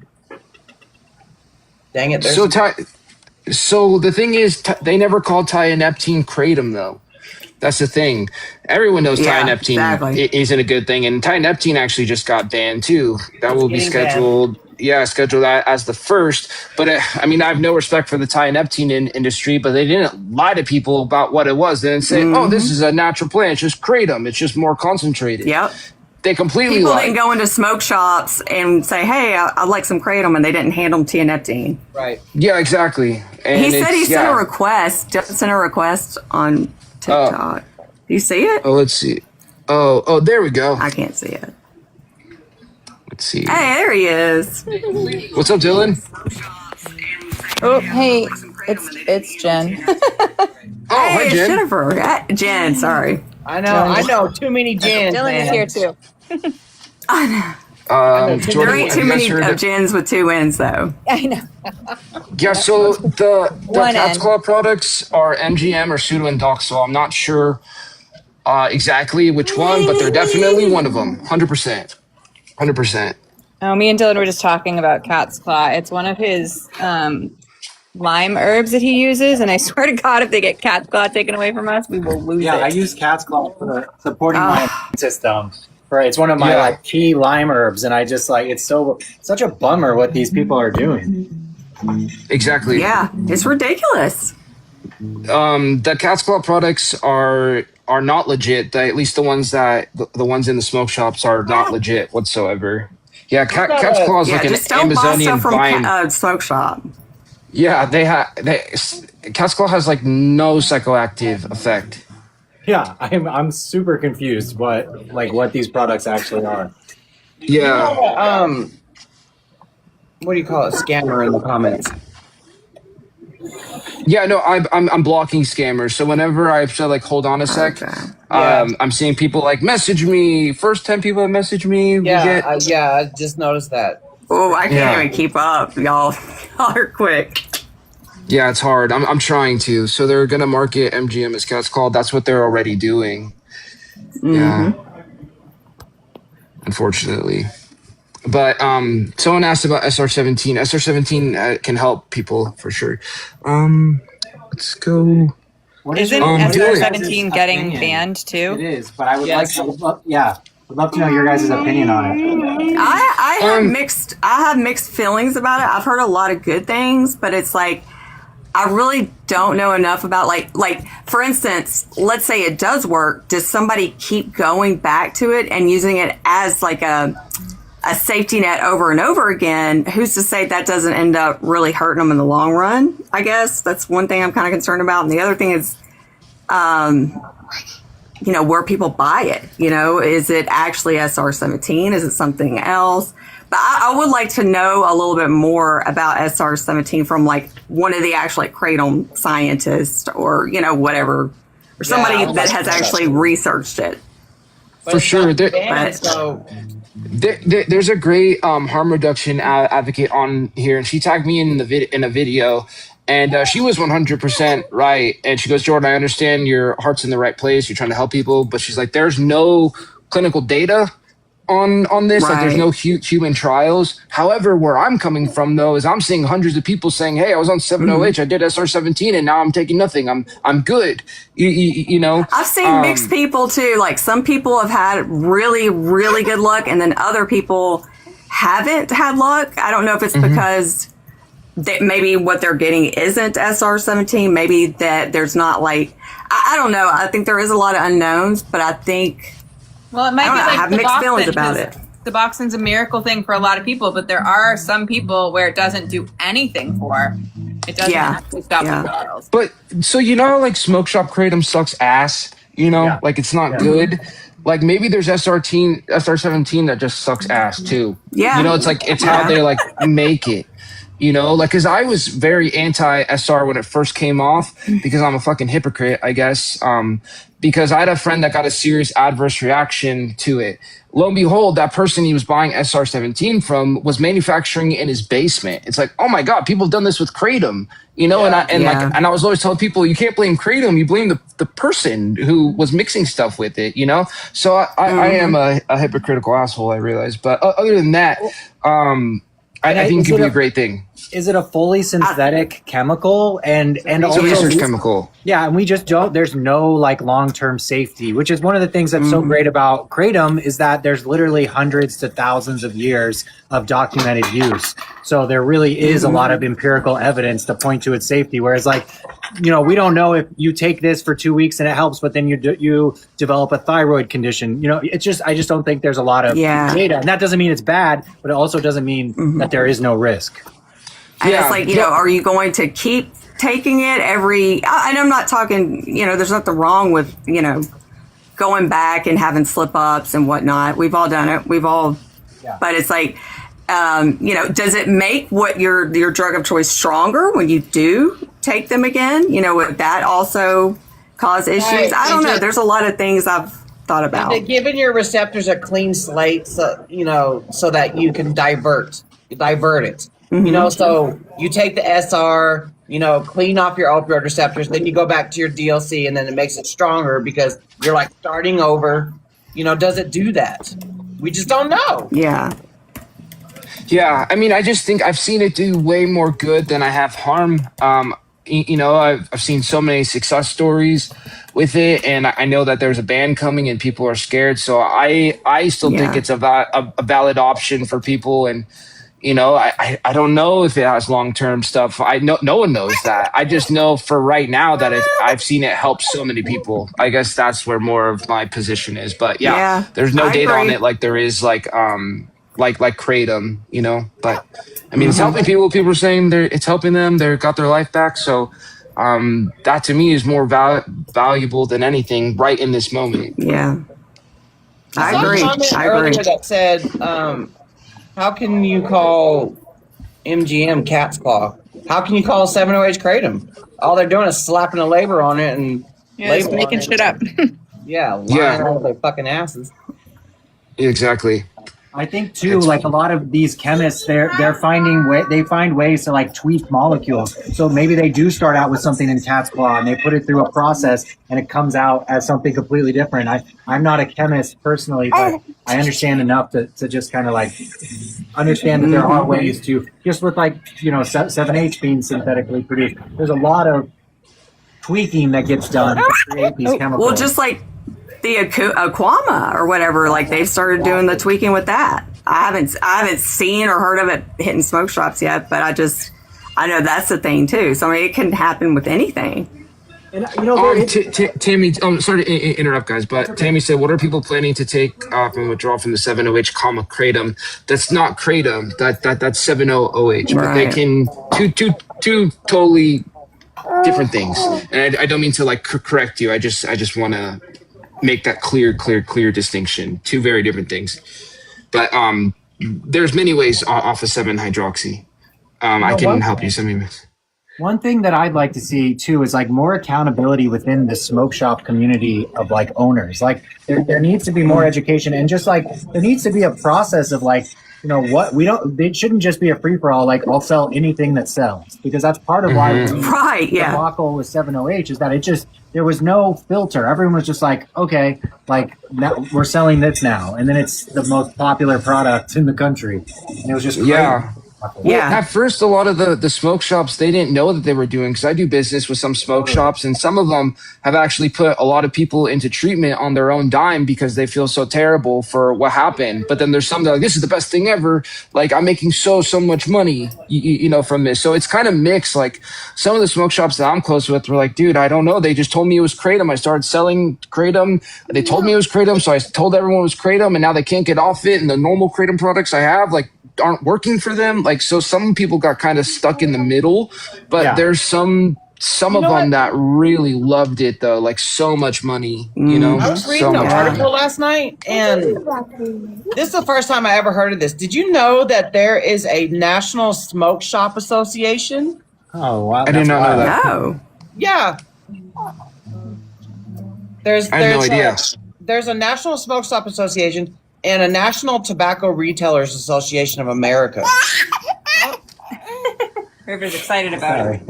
Speaker 2: it.
Speaker 1: So the thing is, they never called tianeptine kratom, though. That's the thing. Everyone knows tianeptine isn't a good thing, and tianeptine actually just got banned too. That will be scheduled. Banned. Yeah, scheduled as the first. But I mean, I have no respect for the tianeptine industry, but they didn't lie to people about what it was. They didn't say, "Oh, this is a natural plant. It's just kratom. It's just more concentrated."
Speaker 3: Yep.
Speaker 1: They completely
Speaker 3: People
Speaker 1: lied.
Speaker 3: didn't go into smoke shops and say, "Hey, I'd like some kratom," and they didn't hand them tianeptine.
Speaker 2: Right.
Speaker 1: Yeah, exactly. And
Speaker 3: he said he sent a request. Just sent a request on TikTok. Do you see it?
Speaker 1: Oh, let's see. Oh, there we go.
Speaker 3: I can't see it.
Speaker 1: Let's see.
Speaker 3: Hey, there he is.
Speaker 1: What's up, Dylan?
Speaker 4: Oh, hey, it's Jen.
Speaker 1: Hi,
Speaker 3: Hey, it's
Speaker 1: Jen.
Speaker 3: Jennifer. Jen, sorry.
Speaker 2: I know. Too many Jens.
Speaker 4: Dylan is here too.
Speaker 1: Jordan,
Speaker 3: There ain't
Speaker 1: have
Speaker 3: too
Speaker 1: you guys
Speaker 3: many
Speaker 1: heard
Speaker 3: of Jens with two N's, though.
Speaker 4: I know.
Speaker 1: Yeah, so the
Speaker 4: One
Speaker 1: Cat's
Speaker 4: N.
Speaker 1: Claw products are MGM or pseudoindoxil. I'm not sure exactly which one, but they're definitely one of them. 100%. 100%.
Speaker 4: Oh, me and Dylan were just talking about cat's claw. It's one of his lime herbs that he uses, and I swear to God, if they get cat's claw taken away from us, we will lose it.
Speaker 5: Yeah, I use cat's claw for supporting my immune system. Right, it's one of my like key lime herbs, and I just like it's such a bummer what these people are doing.
Speaker 1: Exactly.
Speaker 3: Yeah, it's ridiculous.
Speaker 1: The Cat's Claw products are not legit. At least the ones in the smoke shops are not legit whatsoever. Yeah, Cat's Claw is like an
Speaker 3: just don't buy
Speaker 1: Amazonian
Speaker 3: stuff
Speaker 1: vine.
Speaker 3: from smoke shop.
Speaker 1: Yeah, Cat's Claw has like no psychoactive effect.
Speaker 5: Yeah, I'm super confused what these products actually are.
Speaker 1: Yeah.
Speaker 2: What do you call it? Scammer in the comments.
Speaker 1: Yeah, no, I'm blocking scammers. So whenever I say like, hold on a sec, I'm seeing people like message me. First 10 people that message me,
Speaker 2: I just noticed that.
Speaker 3: Oh, I can't even keep up, y'all. Y'all are quick.
Speaker 1: Yeah, it's hard. I'm trying to. So they're gonna market MGM as Cat's Claw. That's what they're already doing. Yeah. Unfortunately. But someone asked about SR17. SR17 can help people for sure. Let's go.
Speaker 4: Isn't SR17 getting banned
Speaker 5: It
Speaker 4: too?
Speaker 5: is, but I would would love to know your guys' opinion on it.
Speaker 3: I have mixed feelings about it. I've heard a lot of good things, but it's like I really don't know enough about like for instance, let's say it does work. Does somebody keep going back to it and using it as like a safety net over and over again? Who's to say that doesn't end up really hurting them in the long run? I guess that's one thing I'm kind of concerned about. And the other thing is, where people buy it. Is it actually SR17? Is it something else? But I would like to know a little bit more about SR17 from like one of the actual kratom scientists or, whatever, or somebody that has actually researched it.
Speaker 1: For sure.
Speaker 2: Banned,
Speaker 1: There's a great harm reduction advocate on here, and she tagged me in a video, And she was 100% right. And she goes, Jordan, I understand your heart's in the right place. You're trying to help people. But she's like, there's no clinical data on this. Like, there's
Speaker 3: Right.
Speaker 1: no human trials. However, where I'm coming from, though, is I'm seeing hundreds of people saying, hey, I was on 7OH. I did SR17, and now I'm taking nothing. I'm good. You know?
Speaker 3: I've seen mixed people too. Like some people have had really, really good luck, and then other people haven't had luck. I don't know if it's because maybe what they're getting isn't SR17. Maybe that there's not like, I don't know. I think there is a lot of unknowns, but I think,
Speaker 4: Well, it might
Speaker 3: I don't
Speaker 4: be
Speaker 3: know, I
Speaker 4: like
Speaker 3: have
Speaker 4: the
Speaker 3: mixed feelings
Speaker 4: Suboxone,
Speaker 3: about
Speaker 4: 'cause
Speaker 3: it.
Speaker 4: Suboxone's a miracle thing for a lot of people, but there are some people where it doesn't do anything for. It doesn't
Speaker 3: Yeah.
Speaker 4: actually stop
Speaker 3: Yeah.
Speaker 4: the bottles.
Speaker 1: But so, you know, like Smoke Shop Kratom sucks ass, you know,
Speaker 5: Yeah.
Speaker 1: like it's not good. Like maybe there's SR17 that just sucks ass too.
Speaker 3: Yeah.
Speaker 1: You know, it's like, it's how
Speaker 3: Yeah.
Speaker 1: they like make it, you know, like, cause I was very anti SR when it first came off because I'm a fucking hypocrite, I guess. Because I had a friend that got a serious adverse reaction to it. Lo and behold, that person he was buying SR17 from was manufacturing it in his basement. It's like, oh my God, people have done this with Kratom, you know?
Speaker 2: Yeah.
Speaker 1: And I was always telling people, you can't blame Kratom, you blame the person who was mixing stuff with it, you know? So I am a hypocritical asshole, I realize. But other than that, I think it could be a great thing.
Speaker 5: Is it a fully synthetic chemical? And
Speaker 1: It's a
Speaker 5: also
Speaker 1: research chemical.
Speaker 5: Yeah, and we just don't. There's no like long-term safety, which is one of the things that's so great about kratom is that there's literally hundreds to thousands of years of documented use. So there really is a lot of empirical evidence to point to its safety. Whereas, like, you know, we don't know if you take this for 2 weeks and it helps, but then you develop a thyroid condition. You know, it's just I just don't think there's a lot of data, and that doesn't mean it's bad, but it also doesn't mean that there is no risk.
Speaker 3: And
Speaker 1: Yeah.
Speaker 3: it's like, you know, are you going to keep taking it every, and I'm not talking, you know, there's nothing wrong with, you know, going back and having slip ups and whatnot. We've all done it. We've all, but it's like, you know, does it make what your drug of choice stronger when you do take them again? You know, would that also cause issues?
Speaker 2: Right.
Speaker 3: I don't know.
Speaker 2: Just-
Speaker 3: There's a lot of things I've thought about.
Speaker 2: They're giving your receptors a clean slate, so you know, so that you can divert it. You know, so you take the SR, you know, clean off your opioid receptors, then you go back to your DLC, and then it makes it stronger because you're like starting over. You know, does it do that? We just don't know.
Speaker 3: Yeah.
Speaker 1: Yeah, I mean, I just think I've seen it do way more good than I have harm. You know, I've seen so many success stories with it, and I know that there's a ban coming, and people are scared. So I still think it's a valid option for people, and you know, I don't know if it has long-term stuff. No one knows that. I just know for right now that I've seen it help so many people. I guess that's where more of my position is. But yeah, there's no
Speaker 3: I
Speaker 1: data on
Speaker 3: agree.
Speaker 1: it like there is like kratom, you know. But I mean, it's helping people. People are saying it's helping them. They got their life back. So that to me is more valuable than anything right in this moment.
Speaker 3: Yeah. I
Speaker 2: saw a
Speaker 3: agree.
Speaker 2: comment
Speaker 3: I agree.
Speaker 2: earlier that said, how can you call MGM cat's claw? How can you call 7OH kratom? All they're doing is slapping a label on it and
Speaker 4: Yeah, it's
Speaker 2: label
Speaker 4: making
Speaker 2: on it.
Speaker 4: shit up.
Speaker 2: Yeah, lying
Speaker 1: Yeah.
Speaker 2: out of their fucking asses.
Speaker 1: Exactly.
Speaker 5: I think too, like a lot of these chemists, they're finding they find ways to like tweak molecules. So maybe they do start out with something in cat's claw and they put it through a process and it comes out as something completely different. I'm not a chemist personally, but I understand enough to just kind of like understand that there are ways to, just with like, you know, 7H being synthetically produced. There's a lot of tweaking that gets done to create these chemicals.
Speaker 3: Well, just like the Aquama or whatever, like they've started doing the tweaking with that. I haven't seen or heard of it hitting smoke shops yet, but I know that's the thing too. So I mean, it can happen with anything.
Speaker 5: And, you know,
Speaker 1: Tammy, sorry to interrupt, guys, but Tammy said, "What are people planning to take from withdrawal from the 7OH, kratom? That's not kratom. That's 7OH. But they
Speaker 3: Right.
Speaker 1: can two totally different things. And I don't mean to like correct you. I just want to make that clear distinction. Two very different things. But there's many ways off of 7-hydroxy. I can help you.
Speaker 5: One thing that I'd like to see too is like more accountability within the smoke shop community of like owners. Like there needs to be more education, and just like there needs to be a process of like, what we don't. It shouldn't just be a free for all. Like I'll sell anything that sells, because that's part of why
Speaker 3: Right, yeah.
Speaker 5: the debacle with 708 is that it just there was no filter. Everyone was just like, okay, like now we're selling this now, and then it's the most popular product in the country, and it was just crazy.
Speaker 1: Yeah.
Speaker 3: Yeah.
Speaker 1: At first, a lot of the smoke shops, they didn't know that they were doing, because I do business with some smoke shops, and some of them have actually put a lot of people into treatment on their own dime because they feel so terrible for what happened. But then there's some that are like, this is the best thing ever. Like, I'm making so much money, from this. So it's kind of mixed. Like, some of the smoke shops that I'm close with were like, dude, I don't know. They just told me it was Kratom. I started selling Kratom. They told me it was Kratom, so I told everyone it was Kratom, and now they can't get off it. And the normal Kratom products I have, like, aren't working for them. Like, so some people got kind of stuck in the middle, but there's some of them that really loved it though, like so much money,
Speaker 2: I was
Speaker 1: so
Speaker 2: reading an
Speaker 1: much
Speaker 2: article
Speaker 1: money.
Speaker 2: last night, and this is the first time I ever heard of this. Did you know that there is a National Smoke Shop Association?
Speaker 5: Oh wow!
Speaker 1: I did not know that.
Speaker 3: No.
Speaker 2: Yeah. There's
Speaker 1: I had no idea.
Speaker 2: There's a National Smoke Shop Association and a National Tobacco Retailers Association of America.
Speaker 4: River's excited about it.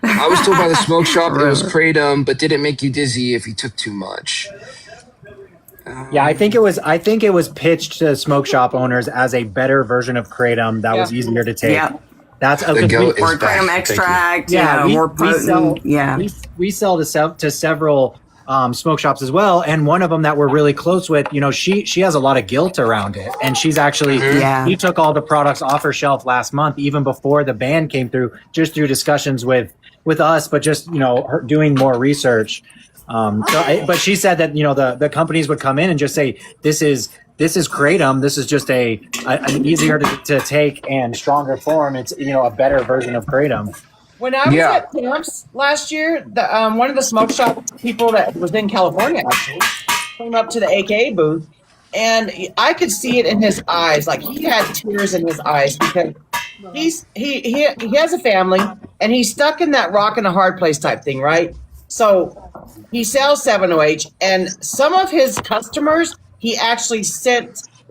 Speaker 1: I was told by the smoke shop it was Kratom, but didn't make you dizzy if you took too much.
Speaker 5: Yeah, I think it was pitched to smoke shop owners as a better version of Kratom that was easier to take.
Speaker 3: Yeah.
Speaker 5: That's
Speaker 1: The goat
Speaker 3: Or
Speaker 1: is back.
Speaker 3: Kratom
Speaker 1: Thank you.
Speaker 3: extract,
Speaker 5: yeah.
Speaker 3: more potent.
Speaker 5: We sell to several smoke shops as well, and one of them that we're really close with, she has a lot of guilt around it, and she's actually he took all the products off her shelf last month, even before the ban came through, just through discussions with us, but just her doing more research. But she said that the companies would come in and just say this is Kratom. This is just an easier to take and stronger form. It's a better version of Kratom.
Speaker 2: When I was at camps last year, one of the smoke shop people that was in California actually came up to the AKA booth, and I could see it in his eyes. Like, he had tears in his eyes because he has a family, and he's stuck in that rock and a hard place type thing, right? So he sells 7OH, and some of his customers he actually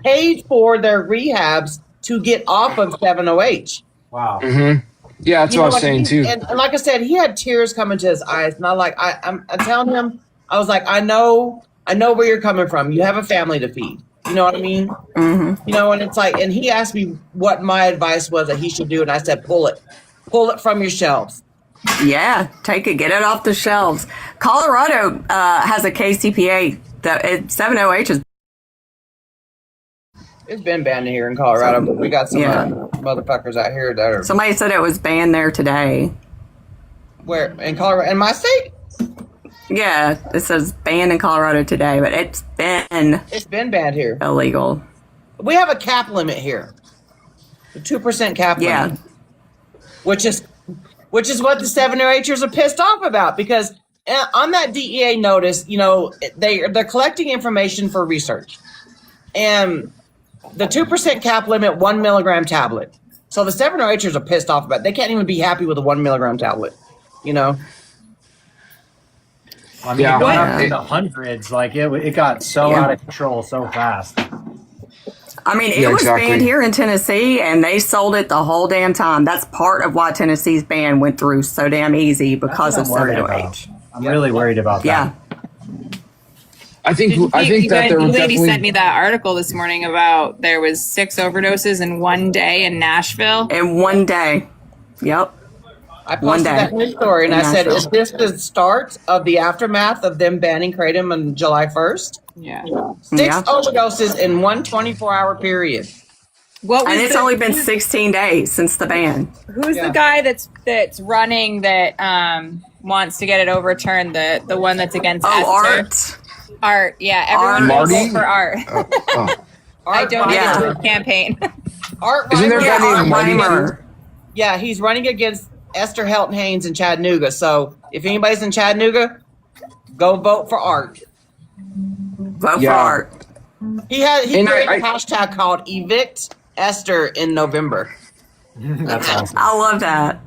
Speaker 2: paid for their rehabs to get off of 7OH.
Speaker 5: Wow.
Speaker 1: Mm-hmm. Yeah, that's what I was saying too.
Speaker 2: And like I said, he had tears coming to his eyes, and I'm telling him, I was like, I know where you're coming from. You have a family to feed. You know what I mean? Mm-hmm. And it's like, and he asked me what my advice was that he should do, and I said, pull it from your shelves.
Speaker 3: Yeah, take it, get it off the shelves. Colorado has a KCPA that 7OH is.
Speaker 2: It's been banned here in Colorado, but we got some motherfuckers out here that are
Speaker 3: Somebody said it was banned there today.
Speaker 2: where in Colorado, in my state.
Speaker 3: Yeah, it says banned in Colorado today, but it's
Speaker 2: been banned here.
Speaker 3: illegal.
Speaker 2: We have a cap limit here, the 2% cap limit, which is what the 7OHers are pissed off about, because on that DEA notice, they're collecting information for research, and the 2% cap limit, 1 milligram tablet. So the 7OHers are pissed off about it. They can't even be happy with a 1 milligram tablet.
Speaker 5: I mean, it went up in the hundreds. Like it got so out of control so fast.
Speaker 3: I mean, it was banned here in Tennessee, and they sold it the whole damn time. That's part of why Tennessee's ban went through so damn easy, because of 7OH.
Speaker 5: I'm really worried about that.
Speaker 3: Yeah.
Speaker 1: I think that there
Speaker 4: the
Speaker 1: was
Speaker 4: lady
Speaker 1: definitely.
Speaker 4: sent me that article this morning about there was 6 overdoses in one day in Nashville.
Speaker 3: In one day. Yep.
Speaker 2: I posted that in the story, and I said,
Speaker 3: Nashville.
Speaker 2: is this the start of the aftermath of them banning Kratom on July 1st?
Speaker 4: Yeah.
Speaker 2: 6 overdoses in one 24-hour period.
Speaker 3: And it's only been 16 days since the ban.
Speaker 4: Who's the guy that's running that wants to get it overturned? The one that's against Esther? Art, yeah. Everyone vote for Art. I donated to his campaign.
Speaker 2: Art
Speaker 1: Isn't there a guy named Marty?
Speaker 2: Yeah, he's running against Esther Helton Haynes in Chattanooga. So if anybody's in Chattanooga, go vote for Art.
Speaker 3: Vote for Art.
Speaker 2: He created a hashtag called Evict Esther in November.
Speaker 5: That's awesome.
Speaker 3: I love that.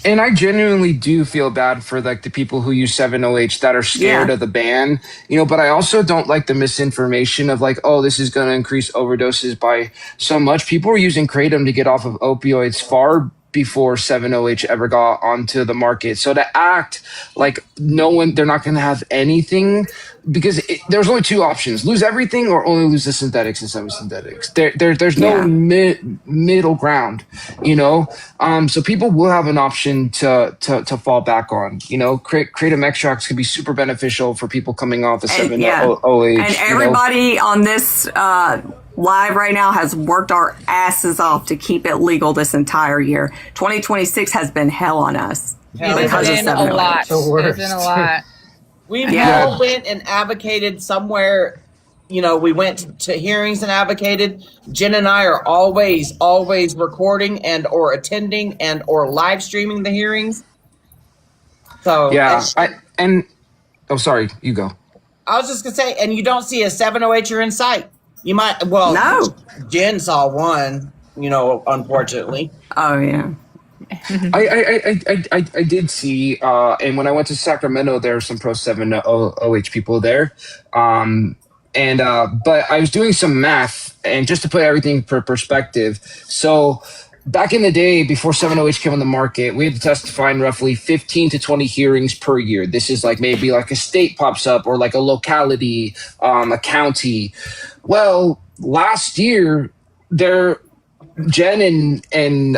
Speaker 1: And I genuinely do feel bad for like the people who use 7OH that are scared
Speaker 3: Yeah.
Speaker 1: of the ban, but I also don't like the misinformation of like, oh, this is going to increase overdoses by so much. People were using kratom to get off of opioids far before 7OH ever got onto the market. So to act like they're not going to have anything, because there's only two options: lose everything or only lose the synthetics and semi-synthetics. There's no middle ground, so people will have an option to fall back on. Kratom extracts could be super beneficial for people coming off of 7OH.
Speaker 3: And everybody on this live right now has worked our asses off to keep it legal this entire year. 2026 has been hell on us because of 7OH.
Speaker 4: A lot. There's been a lot.
Speaker 2: We've all went and advocated somewhere. We went to hearings and advocated. Jen and I are always recording and or attending and or live streaming the hearings. So
Speaker 1: sorry, you go.
Speaker 2: I was just gonna say, and you don't see a 7OHer in sight. You might. Well, no. Jen saw one. Unfortunately.
Speaker 3: Oh yeah.
Speaker 1: I did see, and when I went to Sacramento, there were some pro 7OH people there. But I was doing some math, and just to put everything per perspective. So back in the day, before 7OH came on the market, we had to testify in roughly 15 to 20 hearings per year. This is like maybe like a state pops up or like a locality, a county. Well, last year, Jen and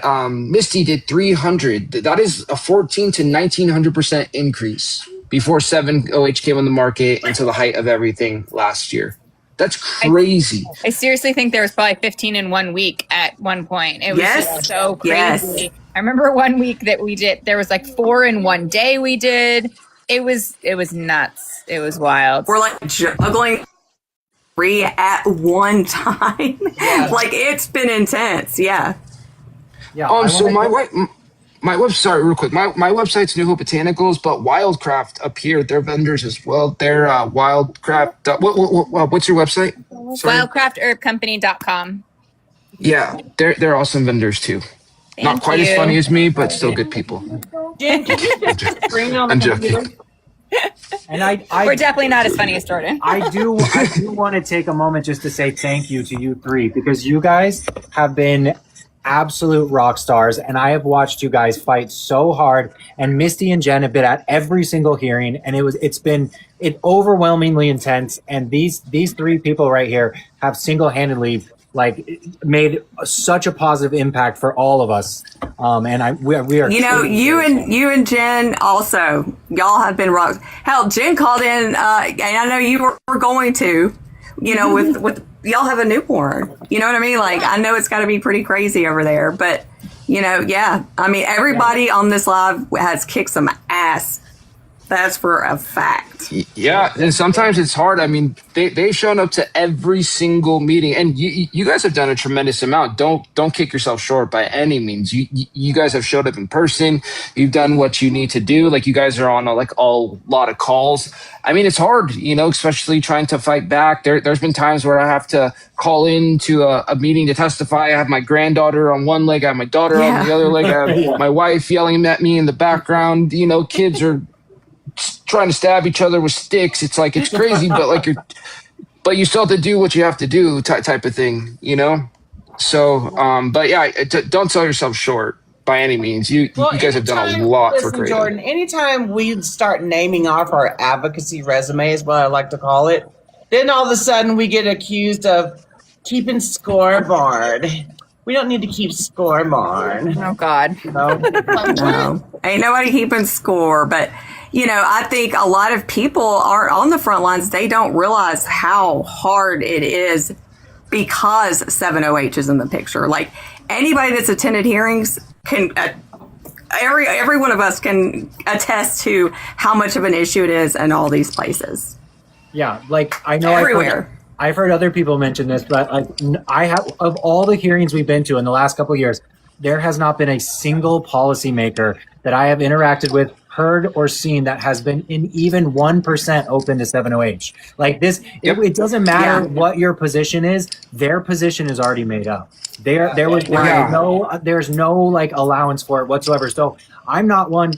Speaker 1: Misty did 300. That is a 14 to 1900% increase before 7OH came on the market and to the height of everything last year. That's crazy.
Speaker 4: I seriously think there was probably 15 in 1 week at one point. It was just so crazy. Yes. I remember 1 week that we did, there was like 4 in one day we did. It was nuts. It was wild.
Speaker 3: We're like juggling 3 at one time. Yeah. Like it's been intense. Yeah.
Speaker 1: So my website, real quick. My website's New Hope Botanicals, but Wildcraft up here, they're vendors as well. They're Wildcraft. What's your website?
Speaker 4: Wildcraftherbcompany.com.
Speaker 1: Yeah, they're awesome vendors too. Not quite as funny as me, but still good people. I'm joking.
Speaker 5: And
Speaker 4: we're definitely not as funny as Jordan.
Speaker 5: I do want to take a moment just to say thank you to you three, because you guys have been absolute rock stars, and I have watched you guys fight so hard. And Misty and Jen have been at every single hearing, and it's been overwhelmingly intense. And these three people right here have single-handedly made such a positive impact for all of us. And we are.
Speaker 3: You and Jen also, y'all have been rock. Hell, Jen called in, and I know you were going to, with y'all have a newborn. You know what I mean? Like, I know it's got to be pretty crazy over there, but I mean, everybody on this live has kicked some ass. That's for a fact.
Speaker 1: Yeah, and sometimes it's hard. I mean, they've shown up to every single meeting, and you guys have done a tremendous amount. Don't kick yourself short by any means. You guys have showed up in person. You've done what you need to do. Like, you guys are on a lot of calls. I mean, it's hard, especially trying to fight back. There's been times where I have to call into a meeting to testify. I have my granddaughter on one leg, I have my daughter on the other leg, I have my wife yelling at me in the background. Kids are trying to stab each other with sticks. It's like, it's crazy, but you still have to do what you have to do, type of thing, So, but yeah, don't sell yourself short by any means. You guys have done a lot for Kratom.
Speaker 2: Jordan, anytime we start naming off our advocacy resume, is what I like to call it, then all of a sudden we get accused of keeping scoreboard. We don't need to keep scoreboard.
Speaker 4: Oh God.
Speaker 3: No. Ain't nobody keeping score, but I think a lot of people are on the front lines. They don't realize how hard it is because 7OH is in the picture. Like, anybody that's attended hearings can, every one of us can attest to how much of an issue it is in all these places.
Speaker 5: Yeah, I know
Speaker 3: everywhere.
Speaker 5: I've heard other people mention this, but I have, of all the hearings we've been to in the last couple of years, there has not been a single policymaker that I have interacted with heard or seen that has been in even 1% open to 7OH. Like this, it doesn't matter what your position is. Their position is already made up. There's no like allowance for it whatsoever. So I'm not one.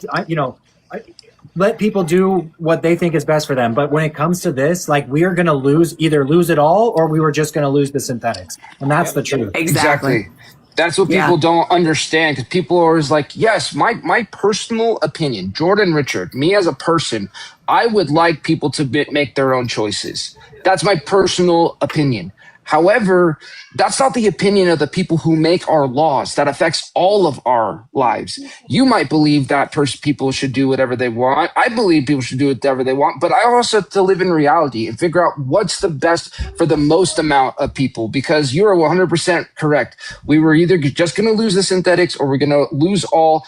Speaker 5: Let people do what they think is best for them. But when it comes to this, like we are going to either lose it all, or we were just going to lose the synthetics, and that's the truth.
Speaker 3: Exactly.
Speaker 1: That's what people don't understand, because people are always like, yes, my personal opinion, Jordan Richard, me as a person, I would like people to make their own choices. That's my personal opinion. However, that's not the opinion of the people who make our laws. That affects all of our lives. You might believe that people should do whatever they want. I believe people should do whatever they want, but I also have to live in reality and figure out what's the best for the most amount of people, because you're 100% correct. We were either just going to lose the synthetics or we're going to lose all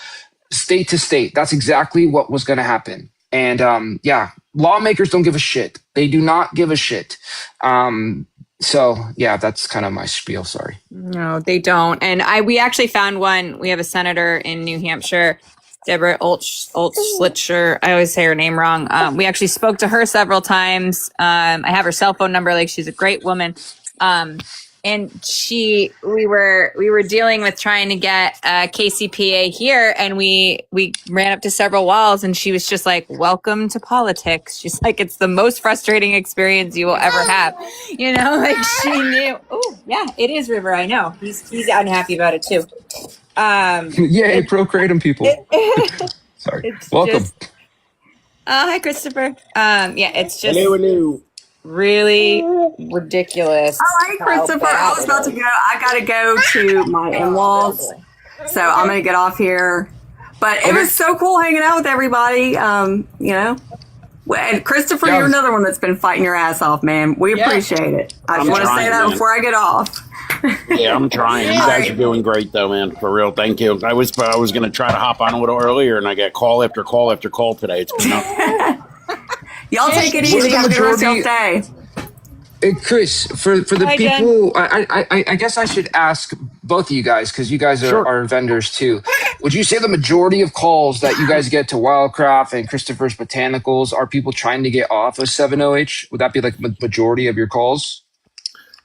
Speaker 1: state to state. That's exactly what was going to happen. And lawmakers don't give a shit. They do not give a shit. So yeah, that's kind of my spiel. Sorry.
Speaker 4: No, they don't. And we actually found one. We have a senator in New Hampshire, Deborah Olschlitzer. I always say her name wrong. We actually spoke to her several times. I have her cell phone number. Like, she's a great woman. And we were dealing with trying to get KCPA here, and we ran up to several walls, and she was just like, "Welcome to politics." She's like, "It's the most frustrating experience you will ever have." Like she knew. Oh yeah, it is River. I know he's unhappy about it too.
Speaker 1: Yay, pro kratom people. Sorry. Welcome.
Speaker 4: Hi, Christopher. It's just.
Speaker 6: Hello.
Speaker 4: Really ridiculous.
Speaker 3: Hi, Christopher. I was about to go. I got to go to my in-laws, so I'm going to get off here. But it was so cool hanging out with everybody. And Christopher, you're another one that's been fighting your ass off, man. We appreciate it. I just want to say that before I get off.
Speaker 6: Yeah, I'm trying. You guys are doing great, though, man. For real, thank you. I was going to try to hop on a little earlier, and I got call after call after call today. It's been nuts.
Speaker 3: Y'all take it easy. Have a good rest of your day.
Speaker 1: Chris, for the
Speaker 4: Hi,
Speaker 1: people, I guess I should ask both of you guys, because you guys are vendors too. Would you say the majority of calls that you guys get to Wildcraft and Christopher's Botanicals are people trying to get off of 7OH? Would that be like the majority of your calls?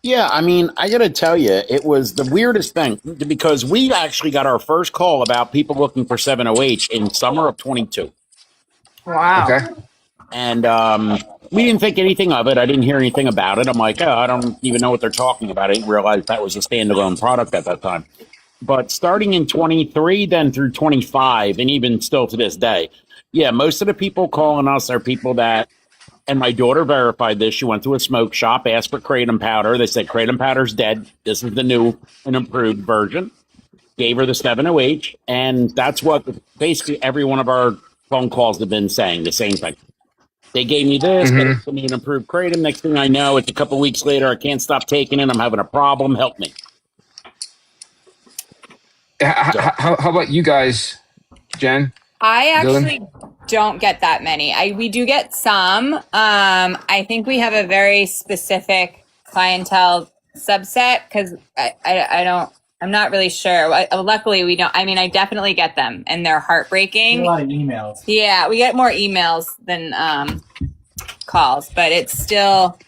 Speaker 6: Yeah, I mean, I got to tell you, it was the weirdest thing, because we actually got our first call about people looking for 7OH in summer of 22.
Speaker 4: Wow.
Speaker 1: Okay.
Speaker 6: And we didn't think anything of it. I didn't hear anything about it. I'm like, I don't even know what they're talking about. I didn't realize that was a standalone product at that time. But starting in 23, then through 25, and even still to this day, most of the people calling us are people that, and my daughter verified this. She went to a smoke shop, asked for kratom powder. They said, kratom powder's dead. This is the new and improved version. Gave her the 7OH. And that's what basically every one of our phone calls have been saying, the same thing. They gave me this, but it's an improved kratom. Next thing I know, it's a couple weeks later. I can't stop taking it. I'm having a problem. Help me.
Speaker 1: How about you guys, Jen?
Speaker 4: I actually don't get that many. We do get some. I think we have a very specific clientele subset, because I'm not really sure. Luckily, we don't. I mean, I definitely get them, and they're heartbreaking.
Speaker 5: A lot of emails.
Speaker 4: Yeah, we get more emails than calls, but it's still.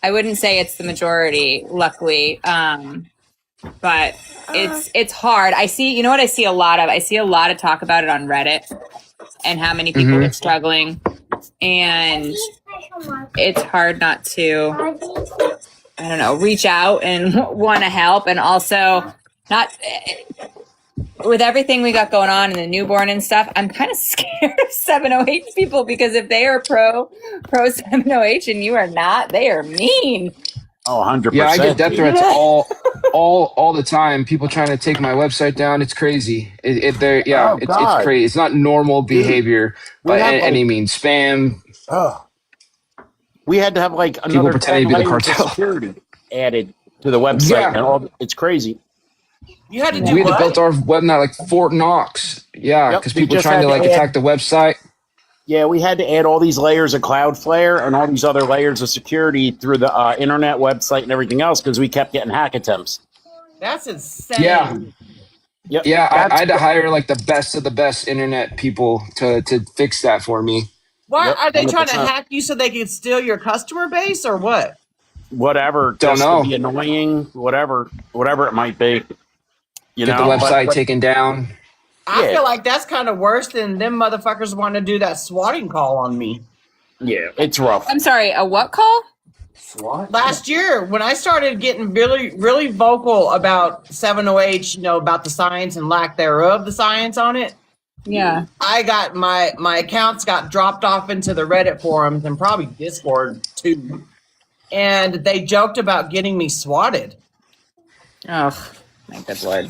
Speaker 4: I wouldn't say it's the majority. Luckily, but it's hard. I see. You know what I see a lot of? I see a lot of talk about it on Reddit, and how many people are struggling, and it's hard not to. I don't know, reach out and want to help, and also. Not with everything we got going on in the newborn and stuff. I'm kind of scared of 7OH people, because if they are pro 7OH and you are not, they are mean.
Speaker 6: Oh, 100%.
Speaker 1: Yeah, I get death threats all the time. People trying to take my website down. It's crazy. It's crazy. It's not normal behavior by any means. Spam.
Speaker 6: We had to have like another
Speaker 1: pretending to be the
Speaker 6: layers of
Speaker 1: cartel.
Speaker 6: security added to the website, and it's crazy.
Speaker 2: You had to do
Speaker 1: We had
Speaker 2: what?
Speaker 1: to build our website like Fort Knox. Yeah, because
Speaker 6: we
Speaker 1: people
Speaker 6: just
Speaker 1: trying to
Speaker 6: had
Speaker 1: like attack the website.
Speaker 6: Yeah, we had to add all these layers of Cloudflare and all these other layers of security through the internet website and everything else, because we kept getting hack attempts.
Speaker 2: That's insane.
Speaker 1: Yeah.
Speaker 6: Yep.
Speaker 1: Yeah,
Speaker 6: That's
Speaker 1: I had to hire like the best of the best internet people to fix that for me.
Speaker 2: Why
Speaker 6: Yep,
Speaker 2: are they trying to
Speaker 6: 100%.
Speaker 2: hack you so they can steal your customer base or what?
Speaker 6: Whatever,
Speaker 1: Don't
Speaker 6: just to
Speaker 1: know.
Speaker 6: be annoying, whatever it might be. You
Speaker 1: Get the
Speaker 6: know,
Speaker 1: website taken down.
Speaker 2: I
Speaker 6: Yeah.
Speaker 2: feel like that's kind of worse than them motherfuckers want to do that swatting call on me.
Speaker 6: yeah, it's rough.
Speaker 4: I'm sorry, a what call?
Speaker 2: Last year, when I started getting really, really vocal about 7OH, about the science and lack thereof, the science on it,
Speaker 4: Yeah.
Speaker 2: I got my accounts got dropped off into the Reddit forums and probably Discord too. And they joked about getting me swatted.
Speaker 4: Oh, my good lord.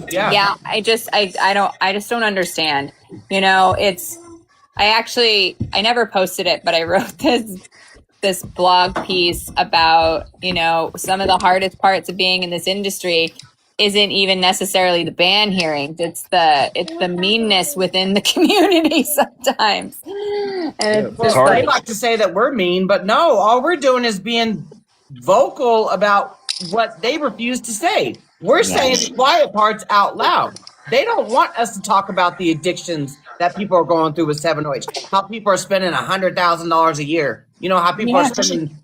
Speaker 2: Yeah.
Speaker 4: Yeah, I just don't understand. I never posted it, but I wrote this blog piece about, some of the hardest parts of being in this industry isn't even necessarily the ban hearings. It's the meanness within the community sometimes. And it's just
Speaker 1: hard.
Speaker 2: They like to say that we're mean, but no, all we're doing is being vocal about what they refuse to say. We're saying the quiet parts out loud. They don't want us to talk about the addictions that people are going through with 7OH, how people are spending $100,000 a year. How people are spending.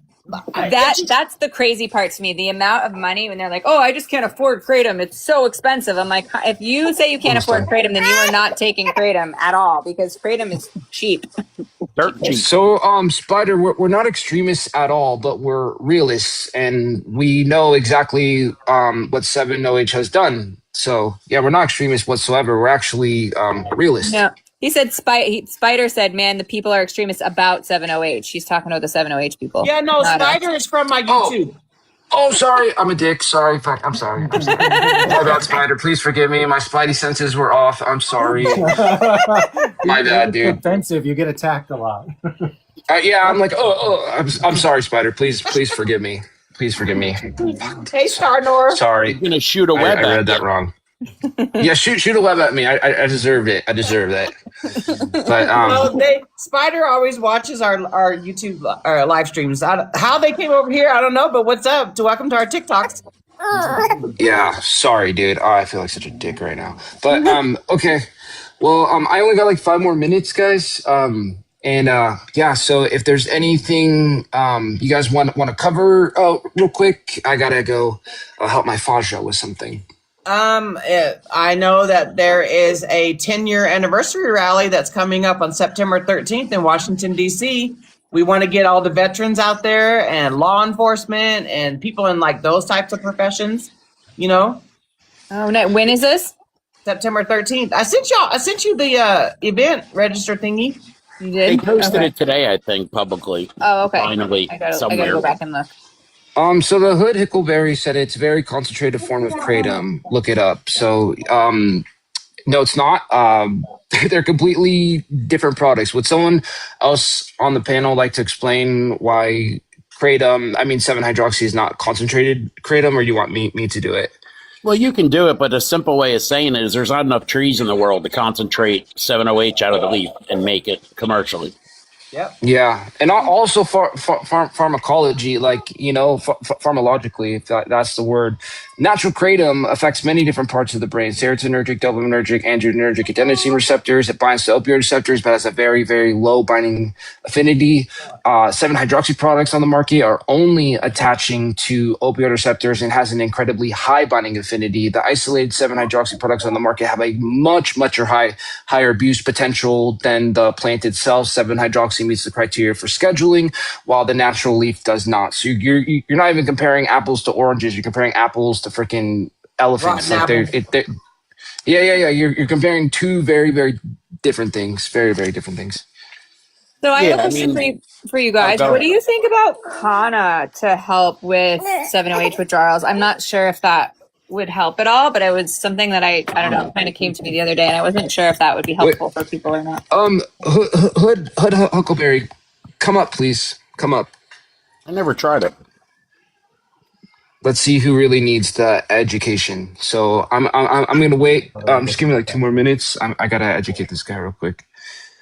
Speaker 4: That's the crazy part to me. The amount of money when they're like, "Oh, I just can't afford Kratom. It's so expensive." I'm like, if you say you can't afford Kratom, then you are not taking Kratom at all because Kratom is cheap.
Speaker 6: Dirt cheap.
Speaker 1: So, Spider, we're not extremists at all, but we're realists, and we know exactly what 7OH has done. So, yeah, we're not extremists whatsoever. We're actually realists.
Speaker 4: No, he said Spider said, "Man, the people are extremists about 7OH." He's talking about the 7OH people.
Speaker 2: Yeah, no,
Speaker 4: not us.
Speaker 2: Spider is from my YouTube.
Speaker 1: Oh, sorry, I'm a dick. Sorry, I'm sorry. My bad, Spider. Please forgive me. My spidey senses were off. I'm sorry. My bad, dude.
Speaker 5: Offensive. You get attacked a lot.
Speaker 1: Yeah, I'm like, I'm sorry, Spider. Please forgive me. Please forgive me.
Speaker 2: Hey, Starnor.
Speaker 1: Sorry.
Speaker 6: You're gonna shoot a web
Speaker 1: I
Speaker 6: at
Speaker 1: read that
Speaker 6: you.
Speaker 1: wrong. Yeah, shoot a web at me. I deserved it. I deserve that. But
Speaker 2: Spider always watches our YouTube live streams. How they came over here, I don't know, but what's up? Welcome to our TikToks.
Speaker 1: yeah, sorry, dude. Oh, I feel like such a dick right now. But okay. Well, I only got like 5 more minutes, guys. Yeah, so if there's anything you guys want to cover real quick, I gotta go help my Faja with something.
Speaker 2: I know that there is a 10-year anniversary rally that's coming up on September 13th in Washington, D.C. We want to get all the veterans out there and law enforcement and people in like those types of professions,
Speaker 4: Oh, no. When is this?
Speaker 2: September 13th. I sent you the event register thingy.
Speaker 4: You
Speaker 6: They
Speaker 4: did?
Speaker 6: posted
Speaker 4: Okay.
Speaker 6: it today, I think, publicly.
Speaker 4: Oh, okay.
Speaker 6: Finally,
Speaker 4: I gotta
Speaker 6: somewhere.
Speaker 4: go back and look.
Speaker 1: So the Hood Hickleberry said it's a very concentrated form of kratom. Look it up. So, no, it's not. They're completely different products. Would someone else on the panel like to explain why kratom, 7-hydroxy is not concentrated kratom, or you want me to do it?
Speaker 6: Well, you can do it, but a simple way of saying it is there's not enough trees in the world to concentrate 7OH out of the leaf and make it commercially.
Speaker 2: Yep.
Speaker 1: Yeah, and also pharmacology, pharmacologically, if that's the word. Natural kratom affects many different parts of the brain: serotonergic, dopaminergic, adrenergic, adenosine receptors. It binds to opioid receptors, but has a very, very low binding affinity. 7-hydroxy products on the market are only attaching to opioid receptors and has an incredibly high binding affinity. The isolated 7-hydroxy products on the market have a much higher abuse potential than the plant itself. 7-hydroxy meets the criteria for scheduling, while the natural leaf does not. So you're not even comparing apples to oranges. You're comparing apples to freaking elephants.
Speaker 2: Rotten
Speaker 1: Yeah. You're comparing two very, very different things. Very, very different things.
Speaker 4: So I have a question for you guys. What do you think about Kana to help with 7OH withdrawals? I'm not sure if that would help at all, but it was something that I don't know, kind of came to me the other day, and I wasn't sure if that would be helpful for people or not.
Speaker 1: Hood Huckleberry, come up, please. Come up.
Speaker 6: I never tried it.
Speaker 1: Let's see who really needs the education. So I'm gonna wait. Just give me like 2 more minutes. I gotta educate this guy real quick.